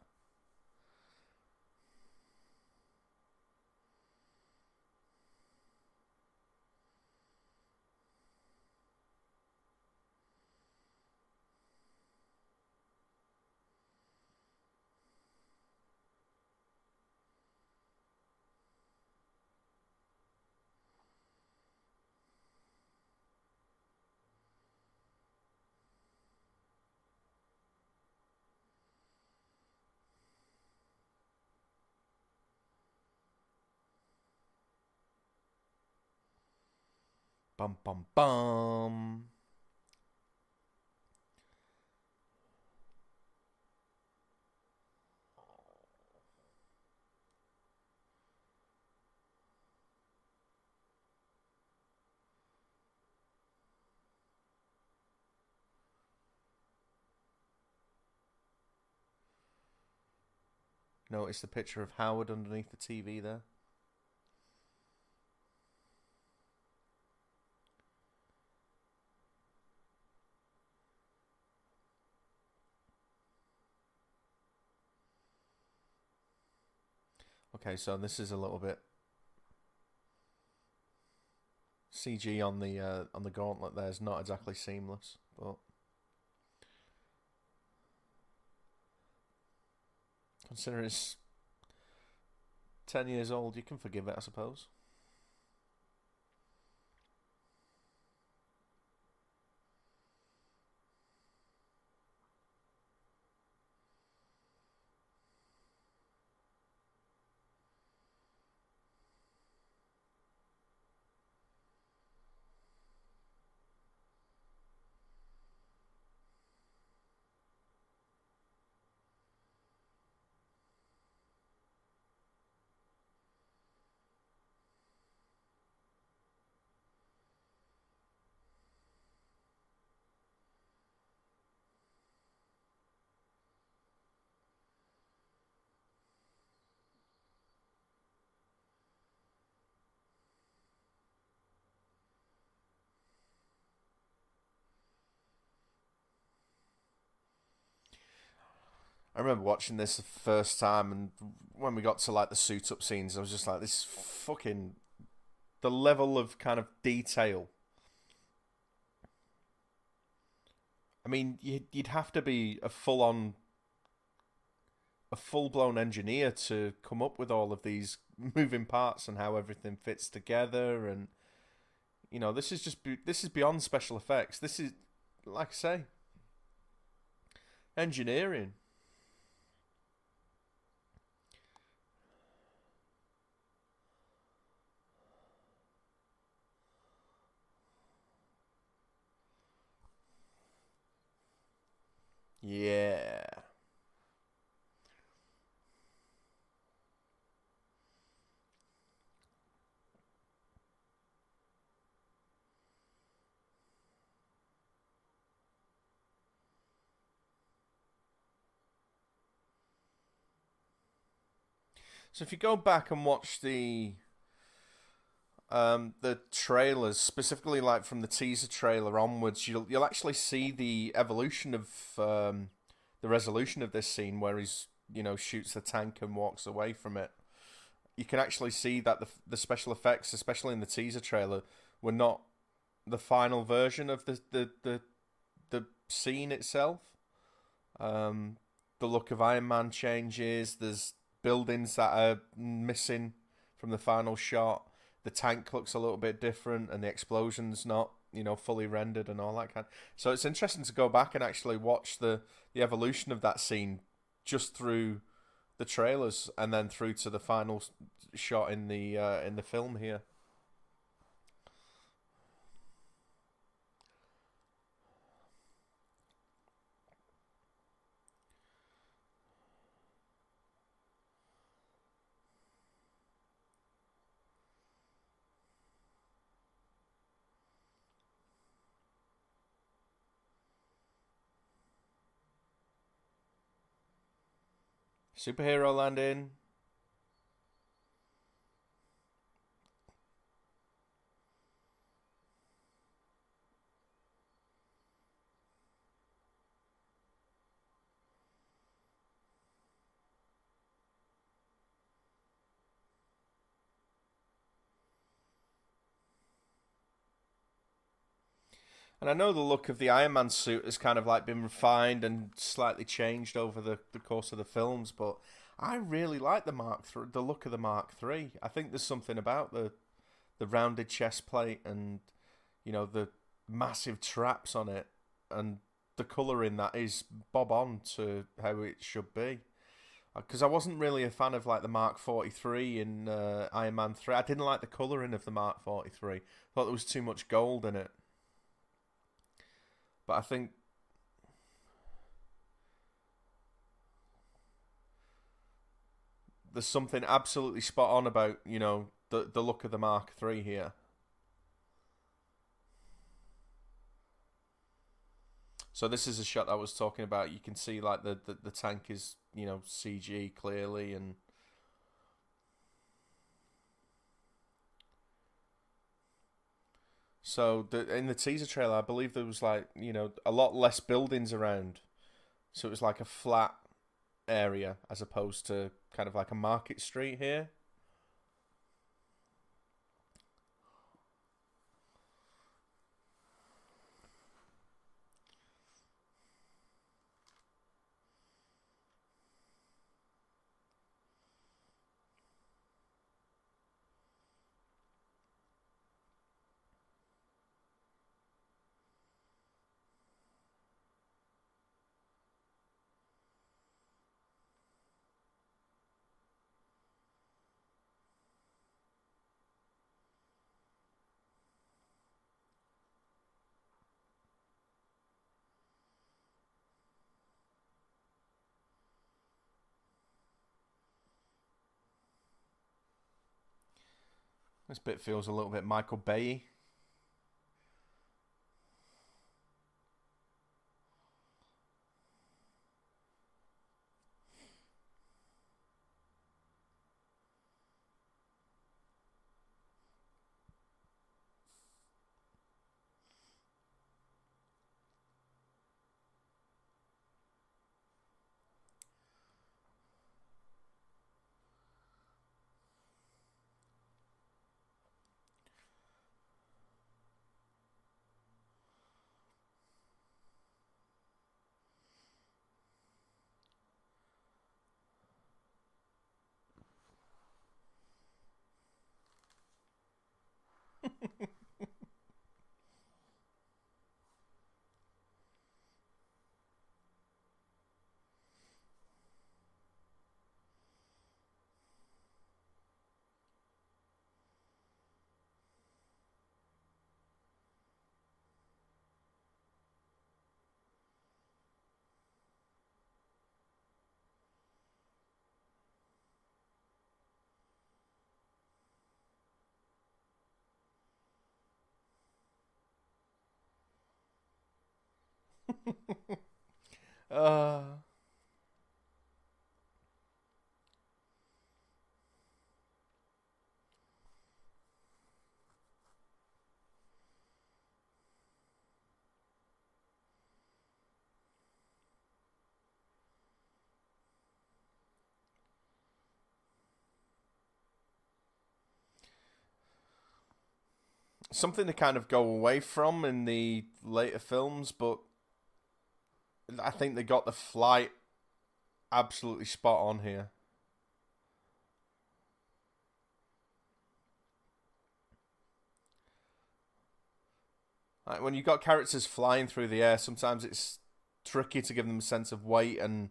Speaker 1: Bum bum bum. Notice the picture of Howard underneath the TV there. Okay, so this is a little bit CG on the gauntlet. There is not exactly seamless, but considering it's 10 years old, you can forgive it, I suppose. I remember watching this the first time, and when we got to like the suit up scenes, I was just like, "This is fucking the level of kind of detail." I mean, you'd have to be a full blown engineer to come up with all of these moving parts and how everything fits together, and You know, this is beyond special effects. This is, like I say, engineering. Yeah. So if you go back and watch the trailers, specifically like from the teaser trailer onwards, you'll actually see the evolution of the resolution of this scene where he's shoots the tank and walks away from it. You can actually see that the special effects, especially in the teaser trailer, were not the final version of the scene itself. Um, the look of Iron Man changes. There's buildings that are missing from the final shot. The tank looks a little bit different, and the explosion's not fully rendered and all that kind. So it's interesting to go back and actually watch the evolution of that scene just through the trailers and then through to the final shot in the film here. Superhero landing. And I know the look of the Iron Man suit has kind of like been refined and slightly changed over the course of the films, but I really like the look of the Mark III. I think there's something about the rounded chest plate and the massive traps on it and the colouring that is bob on to how it should be. Because I wasn't really a fan of like the Mark 43 in Iron Man 3. I didn't like the colouring of the Mark 43. Thought there was too much gold in it. But I think there's something absolutely spot on about the look of the Mark III here. So this is a shot I was talking about. You can see like the tank is CG clearly, and so in the teaser trailer, I believe there was like a lot less buildings around, so it was like a flat area as opposed to kind of like a market street here. This bit feels a little bit Michael Bay. uh, Something to kind of go away from in the later films, but I think they got the flight absolutely spot on here. Like when you've got characters flying through the air, sometimes it's tricky to give them a sense of weight and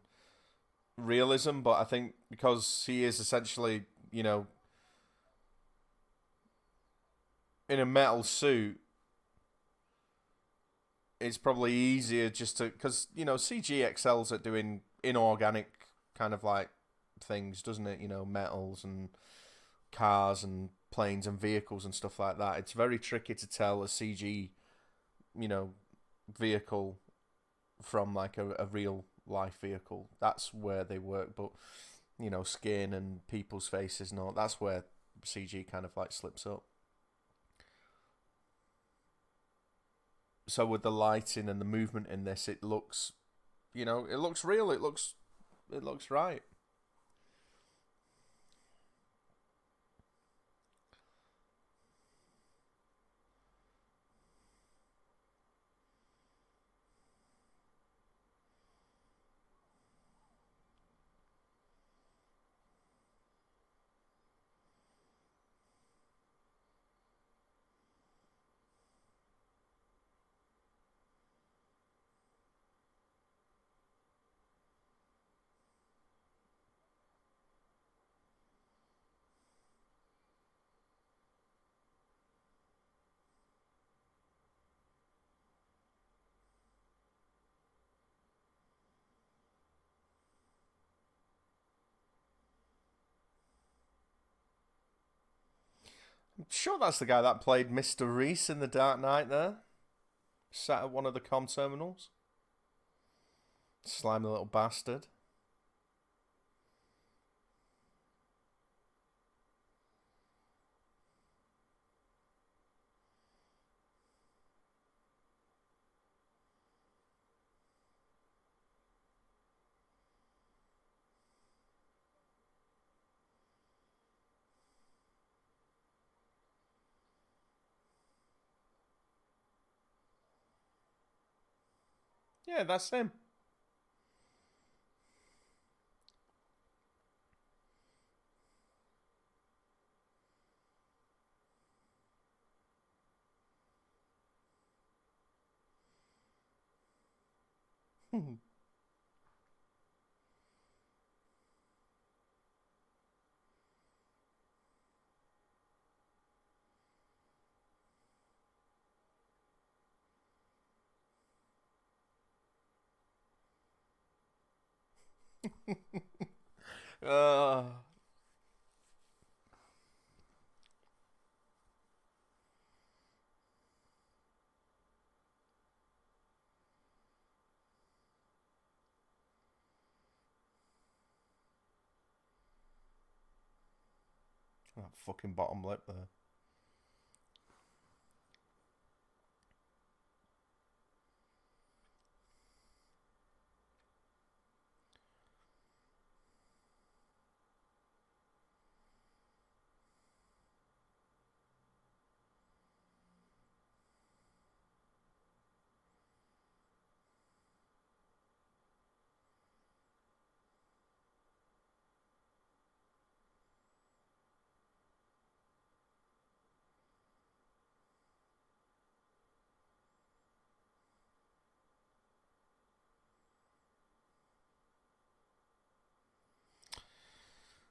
Speaker 1: realism. But I think because he is essentially, you know, in a metal suit, it's probably easier just to because CG excels at doing inorganic kind of like things, doesn't it? Metals and cars and planes and vehicles and stuff like that. It's very tricky to tell a CG, you know, vehicle from like a real life vehicle. That's where they work, but skin and people's faces and all. That's where CG kind of like slips up. So with the lighting and the movement in this, it looks, it looks real. It looks right. I'm sure that's the guy that played Mr. Reese in The Dark Knight there. Sat at one of the com terminals. Slimy little bastard. Yeah, that's him. uh, that fucking bottom lip there.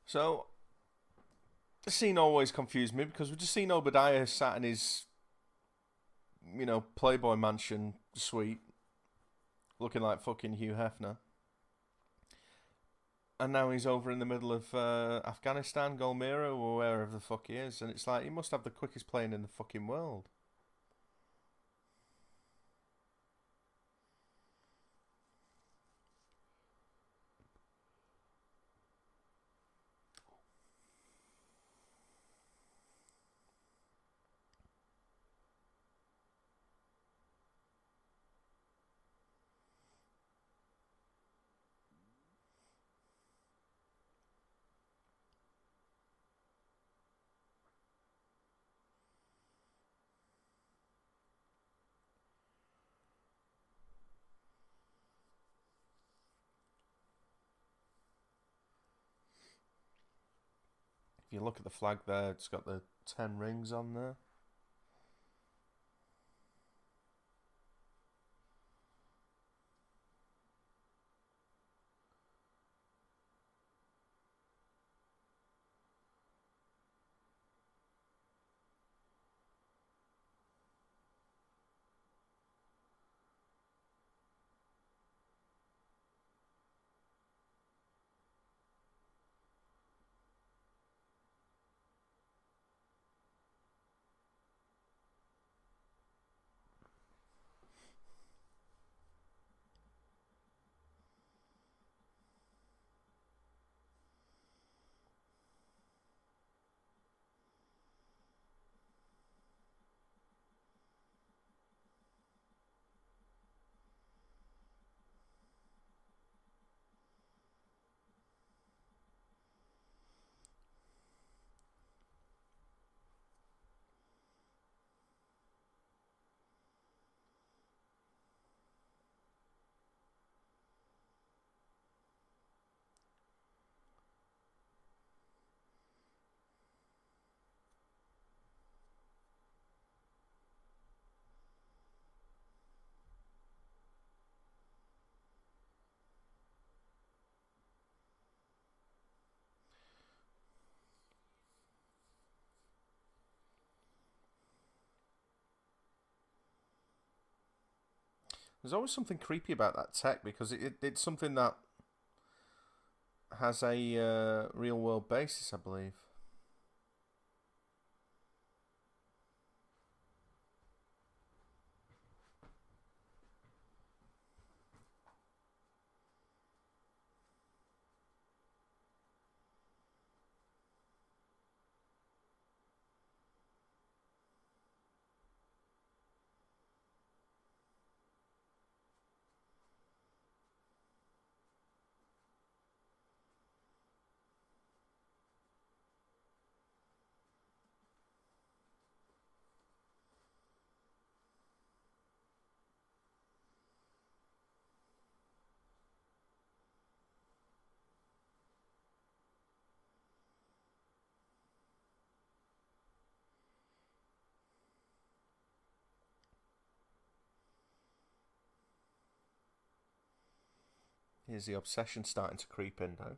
Speaker 1: So the scene always confused me because we just seen Obadiah sat in his, Playboy mansion suite, looking like fucking Hugh Hefner, and now he's over in the middle of Afghanistan, Golmira, or wherever the fuck he is, and it's like he must have the quickest plane in the fucking world. you look at the flag there, it's got the 10 rings on there. There's always something creepy about that tech because it's something that has a real world basis, I believe. Here's the obsession starting to creep in now.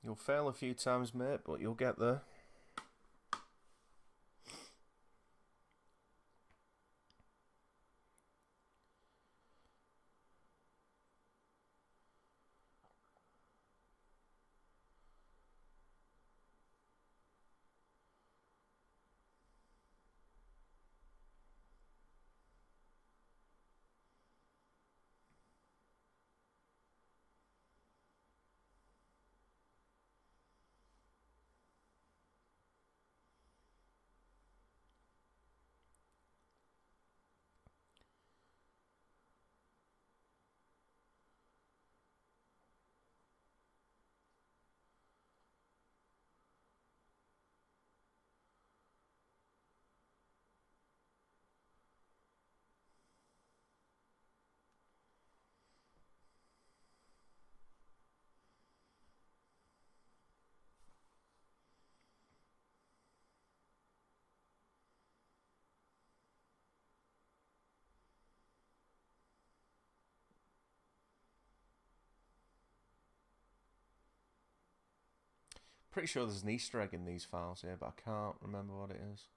Speaker 1: You'll fail a few times, mate, but you'll get there. Pretty sure there's an Easter egg in these files here, but I can't remember what it is.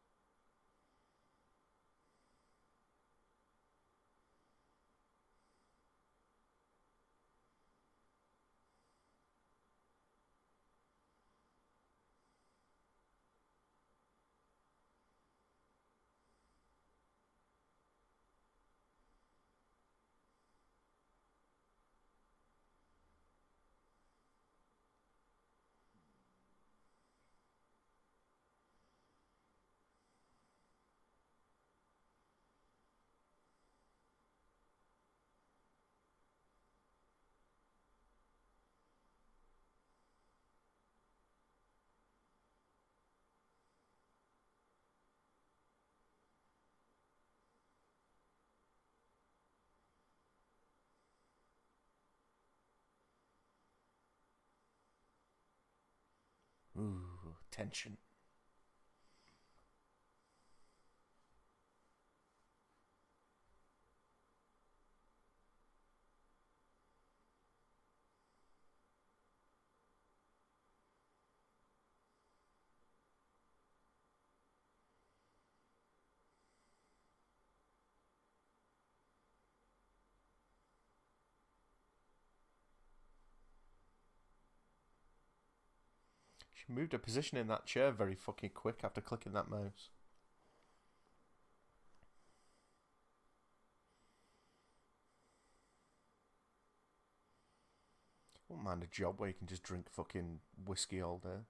Speaker 1: attention. She moved her position in that chair very fucking quick after clicking that mouse. I wouldn't mind a job where you can just drink fucking whiskey all day.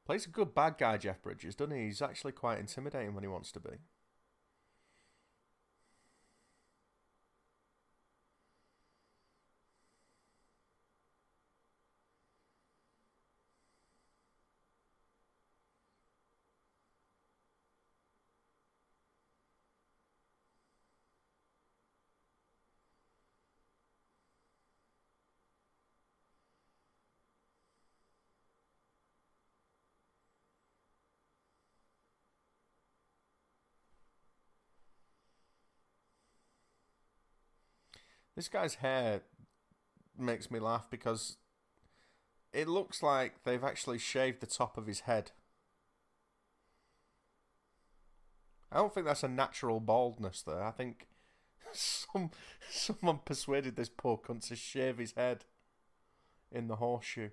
Speaker 1: Plays a good bad guy, Jeff Bridges, doesn't he? He's actually quite intimidating when he wants to be. This guy's hair makes me laugh because it looks like they've actually shaved the top of his head. I don't think that's a natural baldness there. I think someone persuaded this poor cunt to shave his head in the horseshoe.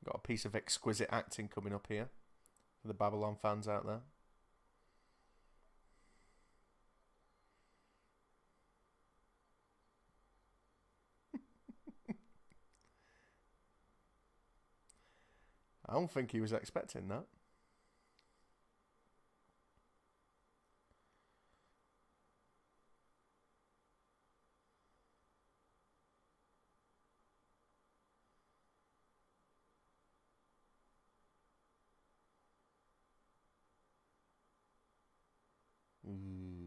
Speaker 1: Got a piece of exquisite acting coming up here for the Babylon fans out there. I don't think he was expecting that. Ooh.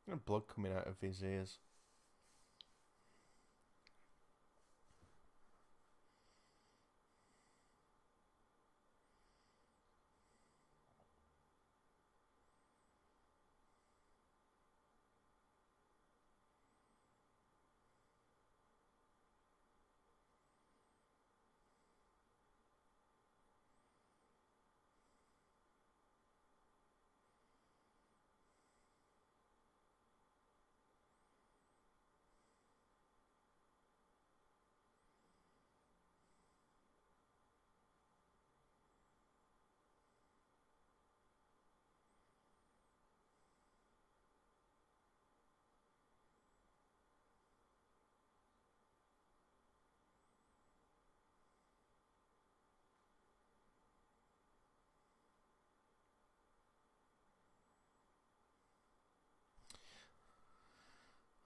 Speaker 1: And blood coming out of his ears.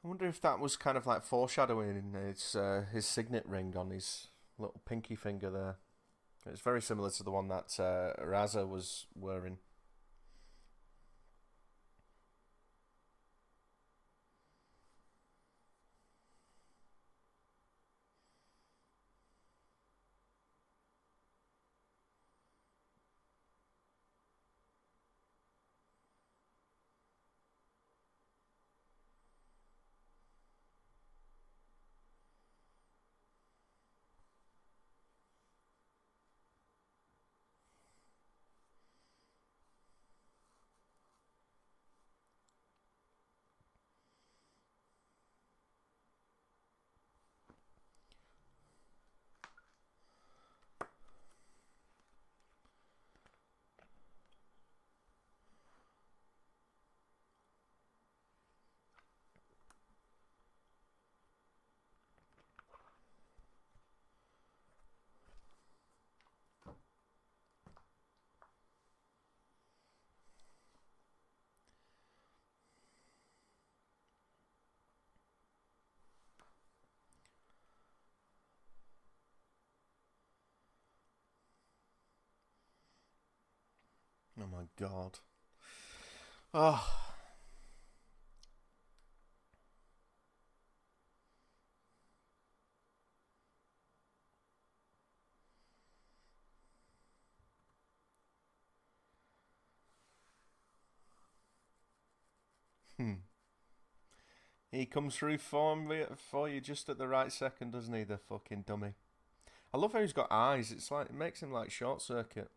Speaker 1: wonder if that was kind of like foreshadowing his signet ring on his little pinky finger there. It's very similar to the one that Raza was wearing. Oh my god. Oh. Hmm. He comes through for you just at the right second, doesn't he? The fucking dummy. I love how he's got eyes. It's like it makes him like Short Circuit.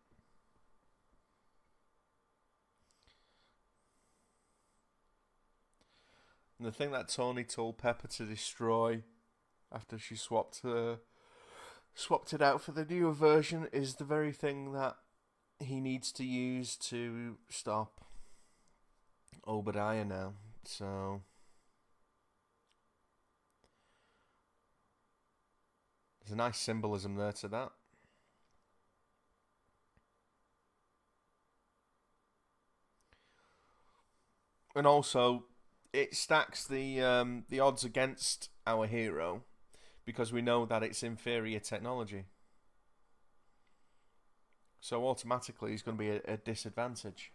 Speaker 1: And the thing that Tony told Pepper to destroy after she swapped it out for the newer version is the very thing that he needs to use to stop Obadiah now. So there's a nice symbolism there to that. And also, it stacks the odds against our hero because we know that it's inferior technology. So automatically, he's going to be a disadvantage.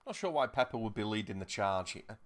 Speaker 1: Not sure why Pepper would be leading the charge here.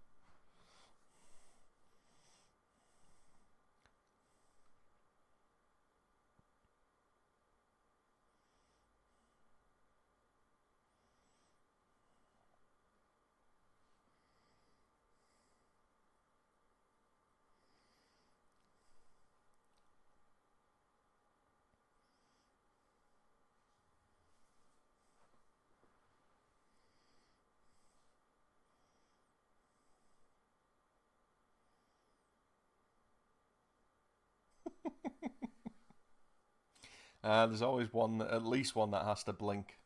Speaker 1: There's always one, at least one that has to blink.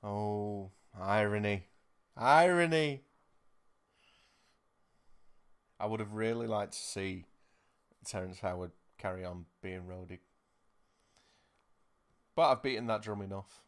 Speaker 1: Oh, irony. Irony! I would have really liked to see Terence Howard carry on being Rhodey. But I've beaten that drum enough.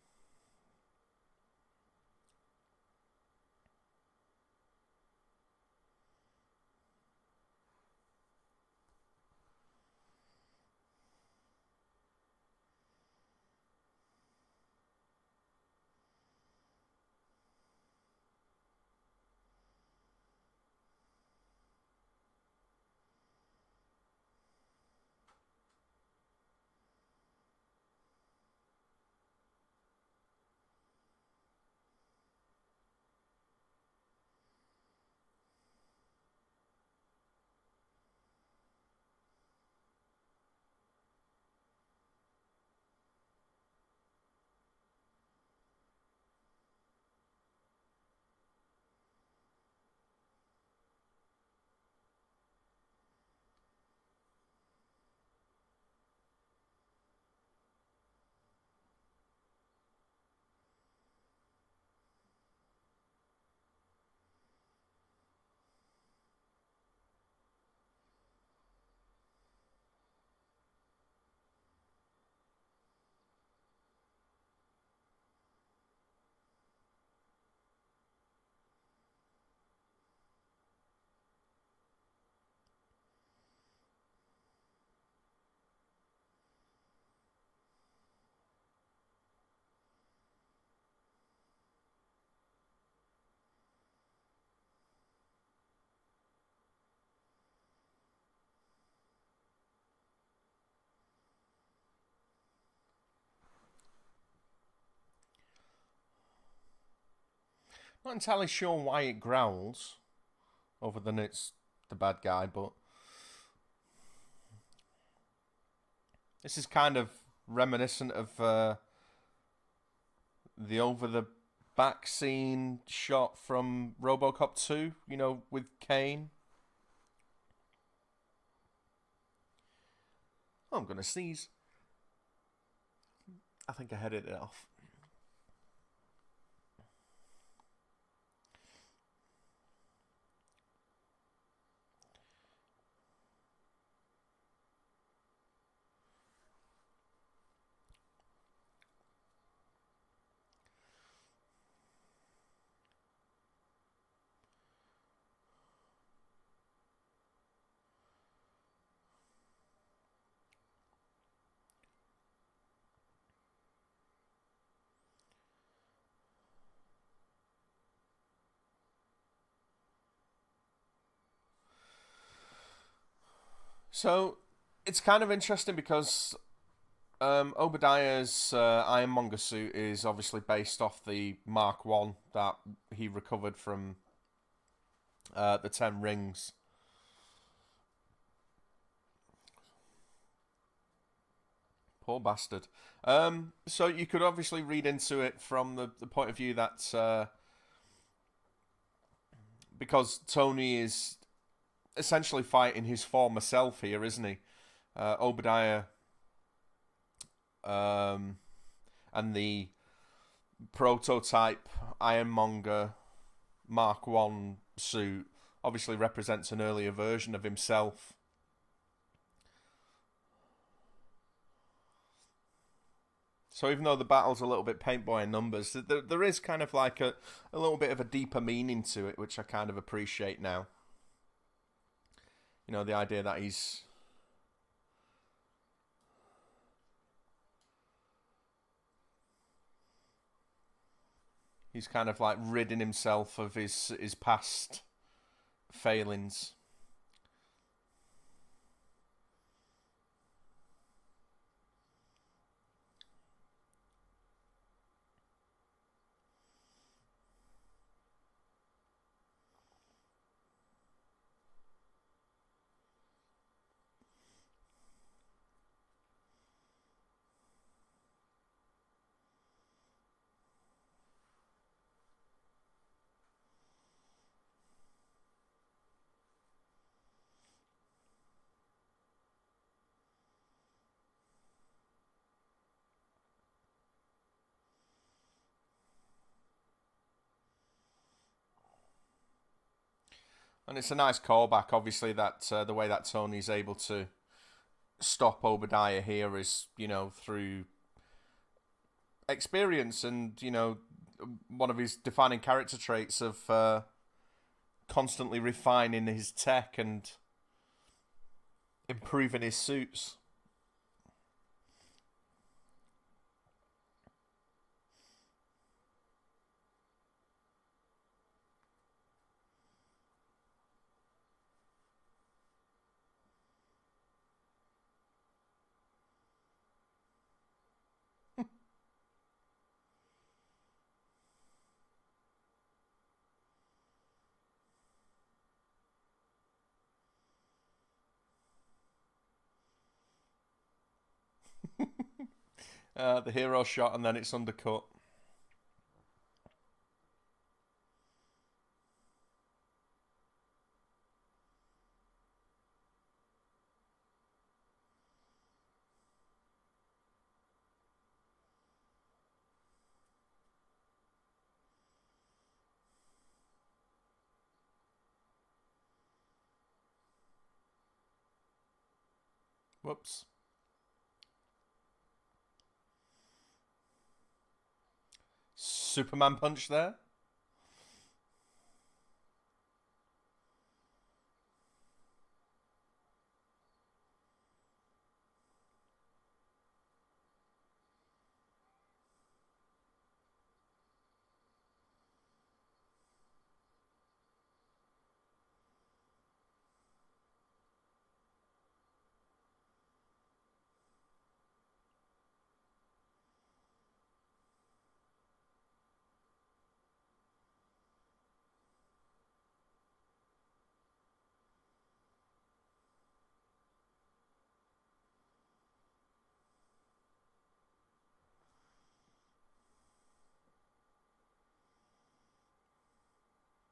Speaker 1: Not entirely sure why it growls, other than it's the bad guy, but this is kind of reminiscent of the over the back scene shot from RoboCop 2, you know, with Kane. Oh, I'm going to sneeze. I think I headed it off. So it's kind of interesting because Obadiah's Ironmonger suit is obviously based off the Mark One that he recovered from the Ten Rings. Poor bastard. So you could obviously read into it from the point of view that because Tony is essentially fighting his former self here, isn't he? Obadiah um, and the prototype Ironmonger Mark One suit obviously represents an earlier version of himself. So even though the battle's a little bit paint by numbers, there is kind of like a little bit of a deeper meaning to it, which I kind of appreciate now. You know, the idea that he's kind of like ridding himself of his past failings. And it's a nice callback, obviously, that the way that Tony's able to stop Obadiah here is, you know, through experience and, you know, one of his defining character traits of constantly refining his tech and improving his suits. The hero shot and then it's undercut. Whoops. Superman punch there.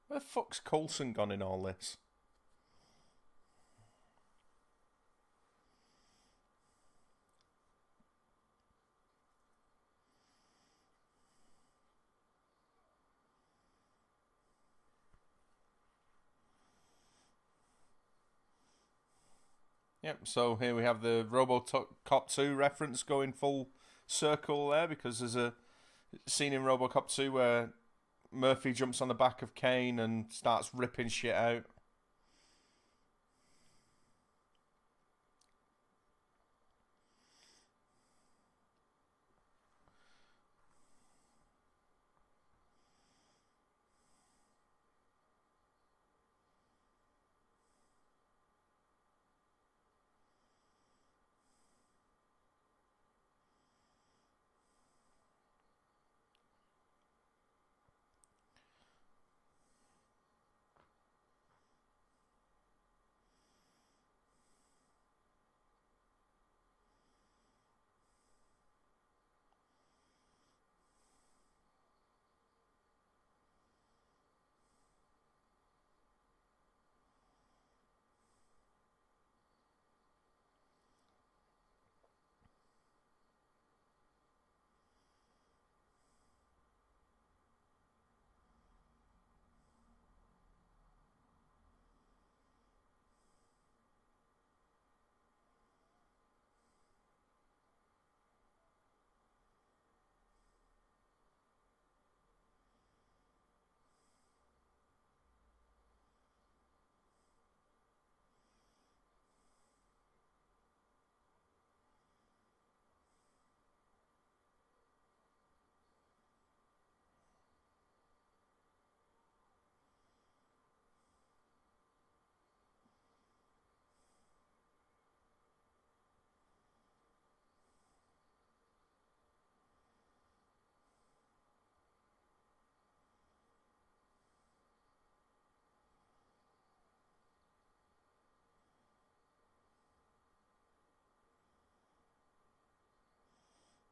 Speaker 1: Where the fuck's Coulson gone in all this? Yep, so here we have the RoboCop 2 reference going full circle there, because there's a scene in RoboCop 2 where Murphy jumps on the back of Kane and starts ripping shit out.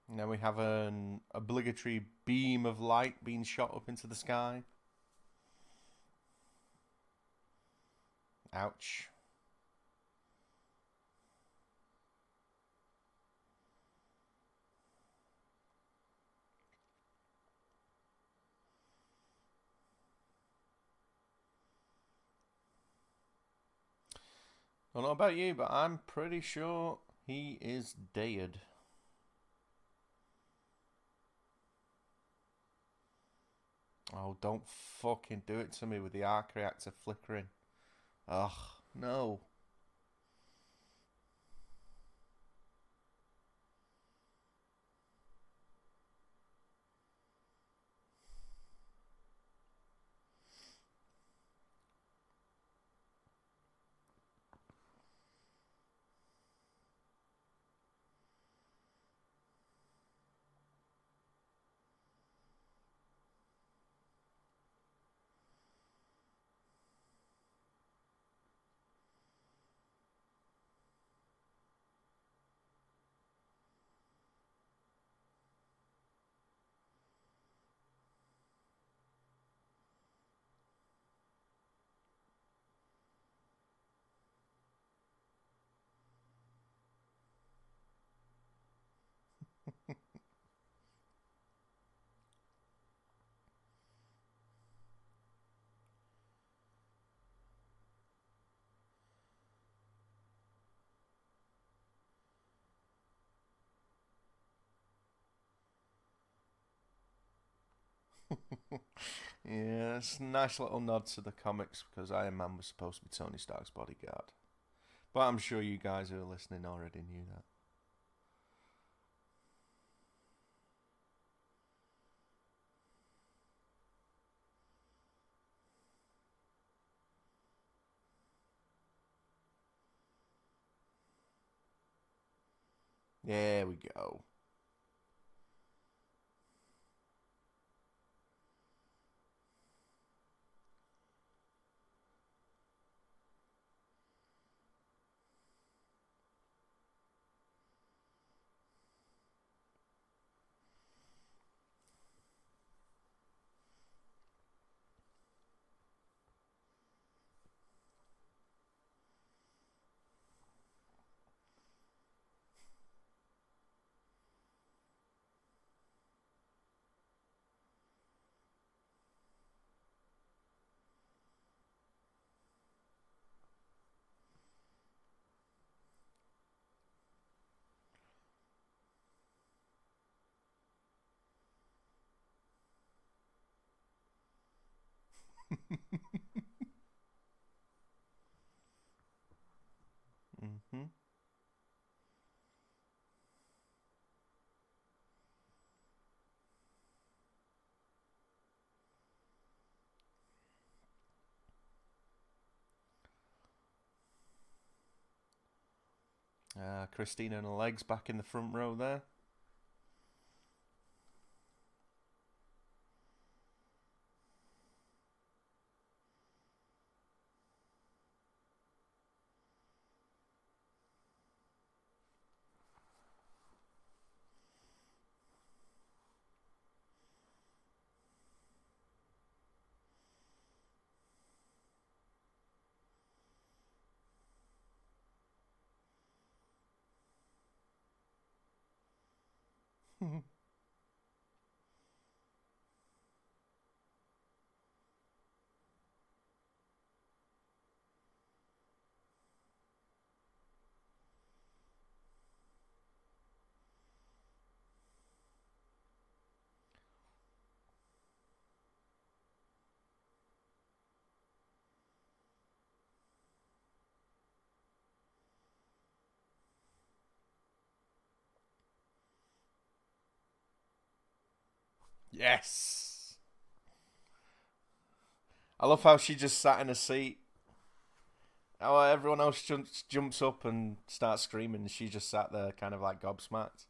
Speaker 1: Now we have an obligatory beam of light being shot up into the sky. Ouch. I don't know about you, but I'm pretty sure he is dead. Oh, don't fucking do it to me with the arc reactor flickering. Ugh, no. Yeah, it's a nice little nod to the comics, because Iron Man was supposed to be Tony Stark's bodyguard. But I'm sure you guys who are listening already knew that. There we go. Hmm. Christina and her legs back in the front row there. Yes. I love how she just sat in a seat. Oh, everyone else jumps up and starts screaming, and she just sat there, kind of like gobsmacked.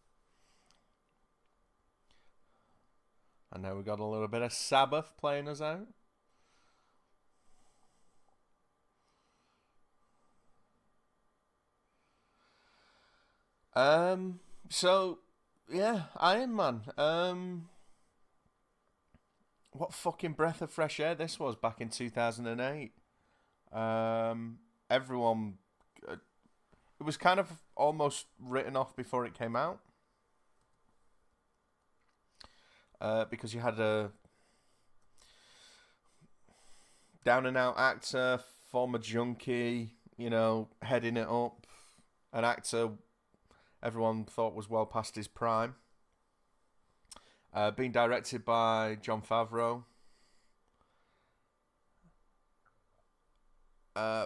Speaker 1: And now we got a little bit of Sabbath playing us out. Um. So yeah, Iron Man. What fucking breath of fresh air this was back in 2008. Everyone. It was kind of almost written off before it came out. Because you had a down and out actor, former junkie, heading it up. An actor everyone thought was well past his prime. Being directed by Jon Favreau.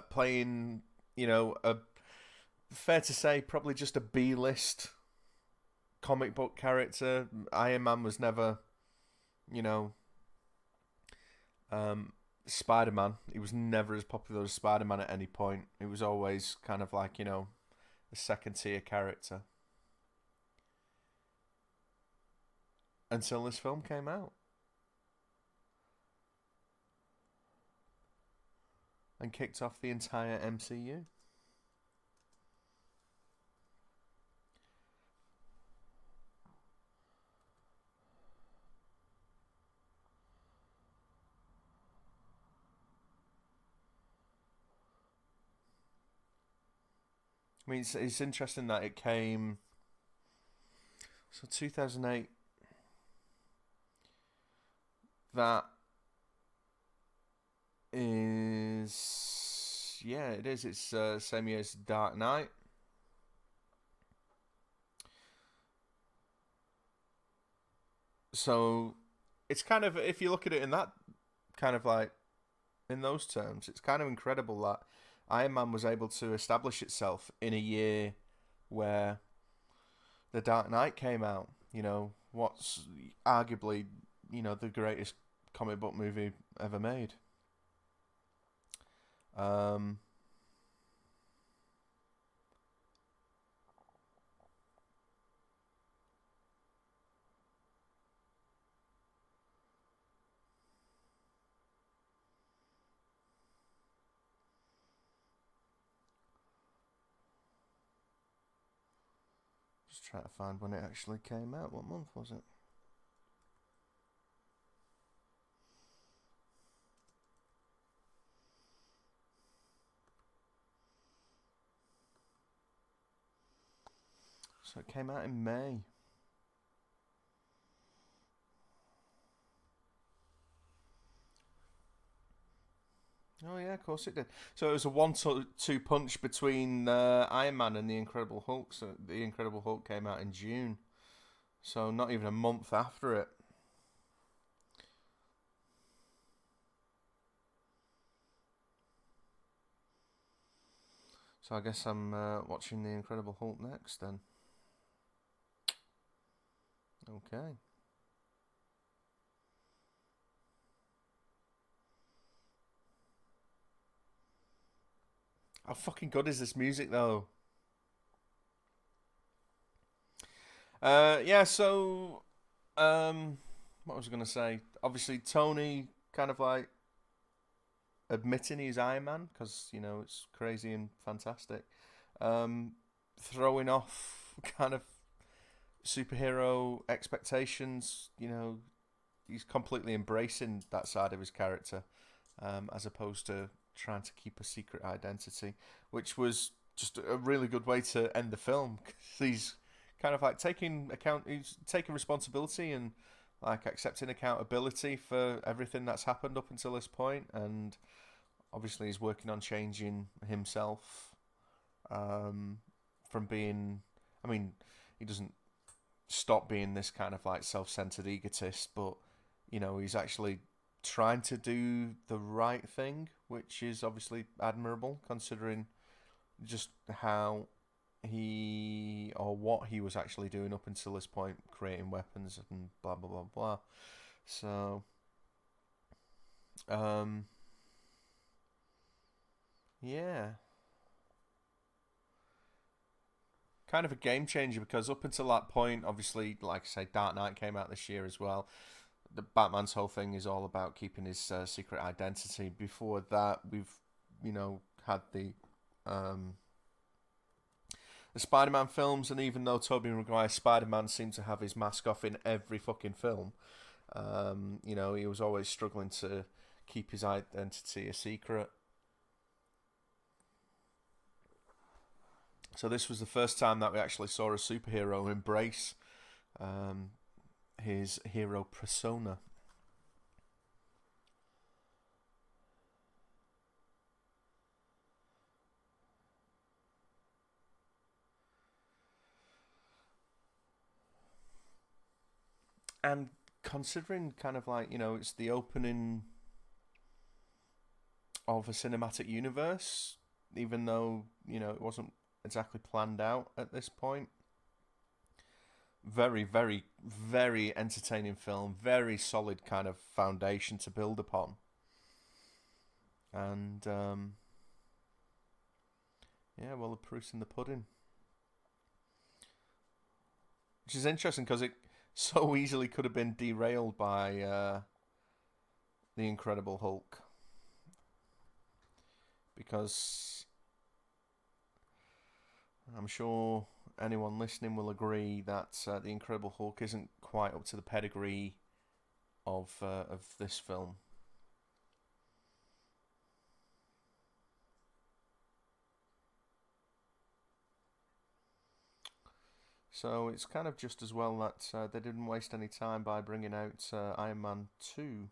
Speaker 1: Playing, a fair to say, probably just a B-list comic book character. Iron Man was never, you know, Spider Man. He was never as popular as Spider Man at any point. It was always kind of like, a second tier character. Until this film came out. And kicked off the entire MCU. I mean, it's interesting that it came. So 2008. That is. Yeah, it is. It's same year as Dark Knight. So it's kind of, if you look at it in that kind of like, in those terms, it's kind of incredible that Iron Man was able to establish itself in a year where The Dark Knight came out. What's arguably, the greatest comic book movie ever made. Um, just trying to find when it actually came out. What month was it? So it came out in May. Oh yeah, of course it did. So it was a one-two punch between Iron Man and the Incredible Hulk. So the Incredible Hulk came out in June. So not even a month after it. So I guess I'm watching The Incredible Hulk next then. Okay. How fucking good is this music though? Yeah, so what was I gonna say? Obviously Tony kind of like admitting he's Iron Man because it's crazy and fantastic. Um, Throwing off kind of superhero expectations. He's completely embracing that side of his character, as opposed to trying to keep a secret identity, which was just a really good way to end the film. 'Cause he's kind of like he's taking responsibility and like accepting accountability for everything that's happened up until this point, and obviously he's working on changing himself from being. I mean, he doesn't stop being this kind of like self-centered egotist, but he's actually trying to do the right thing, which is obviously admirable considering just how he or what he was actually doing up until this point, creating weapons and blah blah blah blah. So, um, yeah, kind of a game changer because up until that point, obviously, like I say, Dark Knight came out this year as well. The Batman's whole thing is all about keeping his secret identity. Before that, we've had the Spider-Man films, and even though Tobey Maguire's Spider-Man seemed to have his mask off in every fucking film, he was always struggling to keep his identity a secret. So this was the first time that we actually saw a superhero embrace um, his hero persona. And considering kind of like, it's the opening of a cinematic universe, even though, it wasn't exactly planned out at this point. Very, very, very entertaining film, very solid kind of foundation to build upon. And yeah, well, the proof's in the pudding. Which is interesting because it so easily could have been derailed by the Incredible Hulk. Because I'm sure anyone listening will agree that the Incredible Hulk isn't quite up to the pedigree of this film. So it's kind of just as well that they didn't waste any time by bringing out Iron Man 2.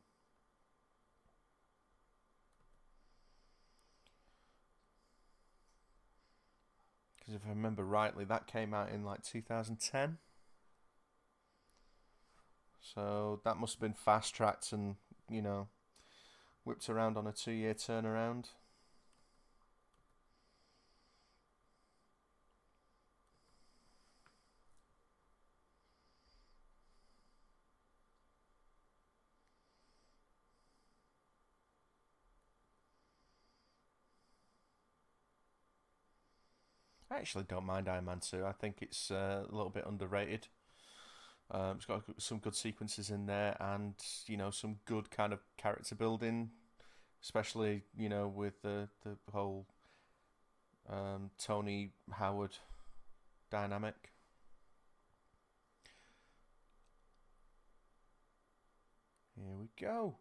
Speaker 1: Because if I remember rightly, that came out in like 2010. So that must have been fast tracked and, you know, whipped around on a 2 year turnaround. I actually don't mind Iron Man 2. I think it's a little bit underrated. It's got some good sequences in there and, some good kind of character building, especially, with the whole Tony Howard dynamic. Here we go.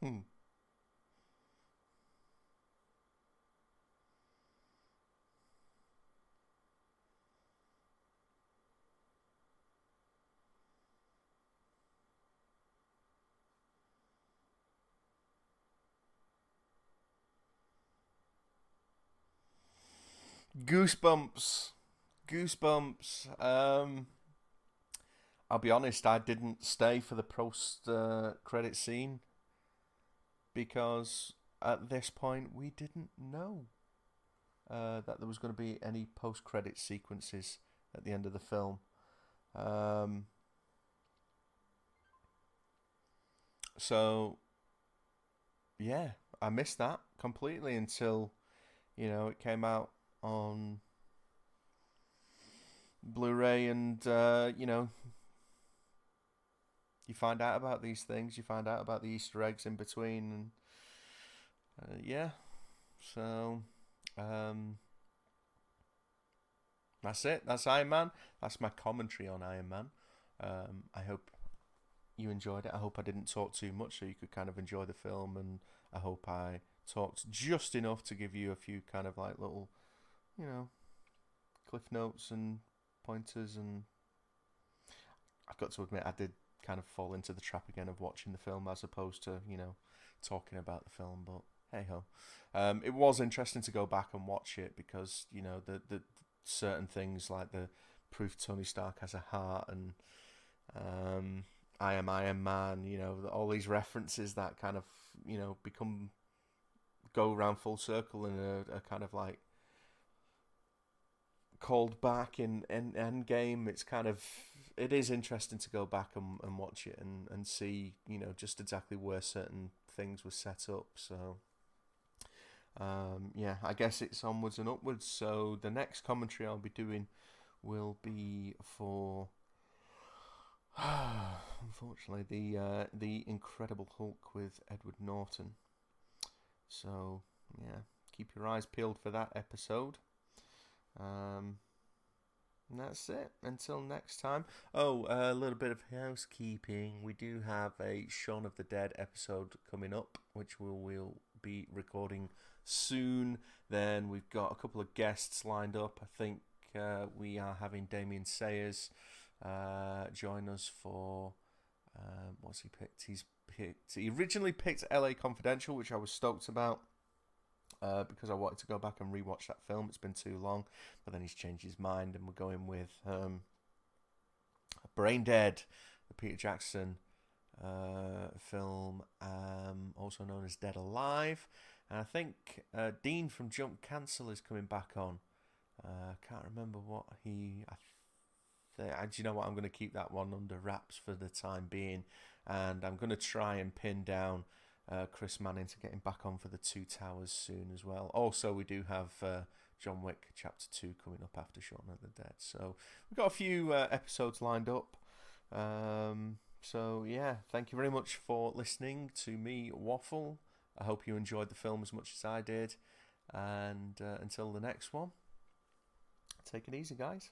Speaker 1: Hmm. Goosebumps. Goosebumps. I'll be honest, I didn't stay for the post credit scene because at this point we didn't know that there was going to be any post credit sequences at the end of the film. Um, so yeah, I missed that completely until it came out on Blu-ray, and you find out about these things. You find out about the Easter eggs in between, and yeah. So um, that's it. That's Iron Man. That's my commentary on Iron Man. I hope you enjoyed it. I hope I didn't talk too much so you could kind of enjoy the film, and I hope I talked just enough to give you a few kind of like little, you know, cliff notes and pointers. And I've got to admit, I did kind of fall into the trap again of watching the film as opposed to, talking about the film. But hey ho. It was interesting to go back and watch it because, the certain things like the proof Tony Stark has a heart, and I am Iron Man, all these references that kind of, become go around full circle and are kind of like called back in Endgame. It is interesting to go back and watch it and see, just exactly where certain things were set up. So yeah, I guess it's onwards and upwards. So the next commentary I'll be doing will be for unfortunately the Incredible Hulk with Edward Norton. So yeah, keep your eyes peeled for that episode. And that's it. Until next time. Oh, a little bit of housekeeping. We do have a Shaun of the Dead episode coming up, which we'll be recording soon. Then we've got a couple of guests lined up. I think we are having Damien Sayers join us for what's he picked? He originally picked LA Confidential, which I was stoked about. Because I wanted to go back and rewatch that film. It's been too long, but then he's changed his mind, and we're going with Brain Dead, the Peter Jackson film, also known as Dead Alive. And I think Dean from Jump Cancel is coming back on. I can't remember what he. Do you know what? I'm going to keep that one under wraps for the time being, and I'm going to try and pin down Chris Manning to get him back on for the Two Towers soon as well. Also, we do have John Wick Chapter 2 coming up after Shaun of the Dead. So we've got a few episodes lined up. So yeah, thank you very much for listening to me waffle. I hope you enjoyed the film as much as I did. And until the next one, take it easy, guys.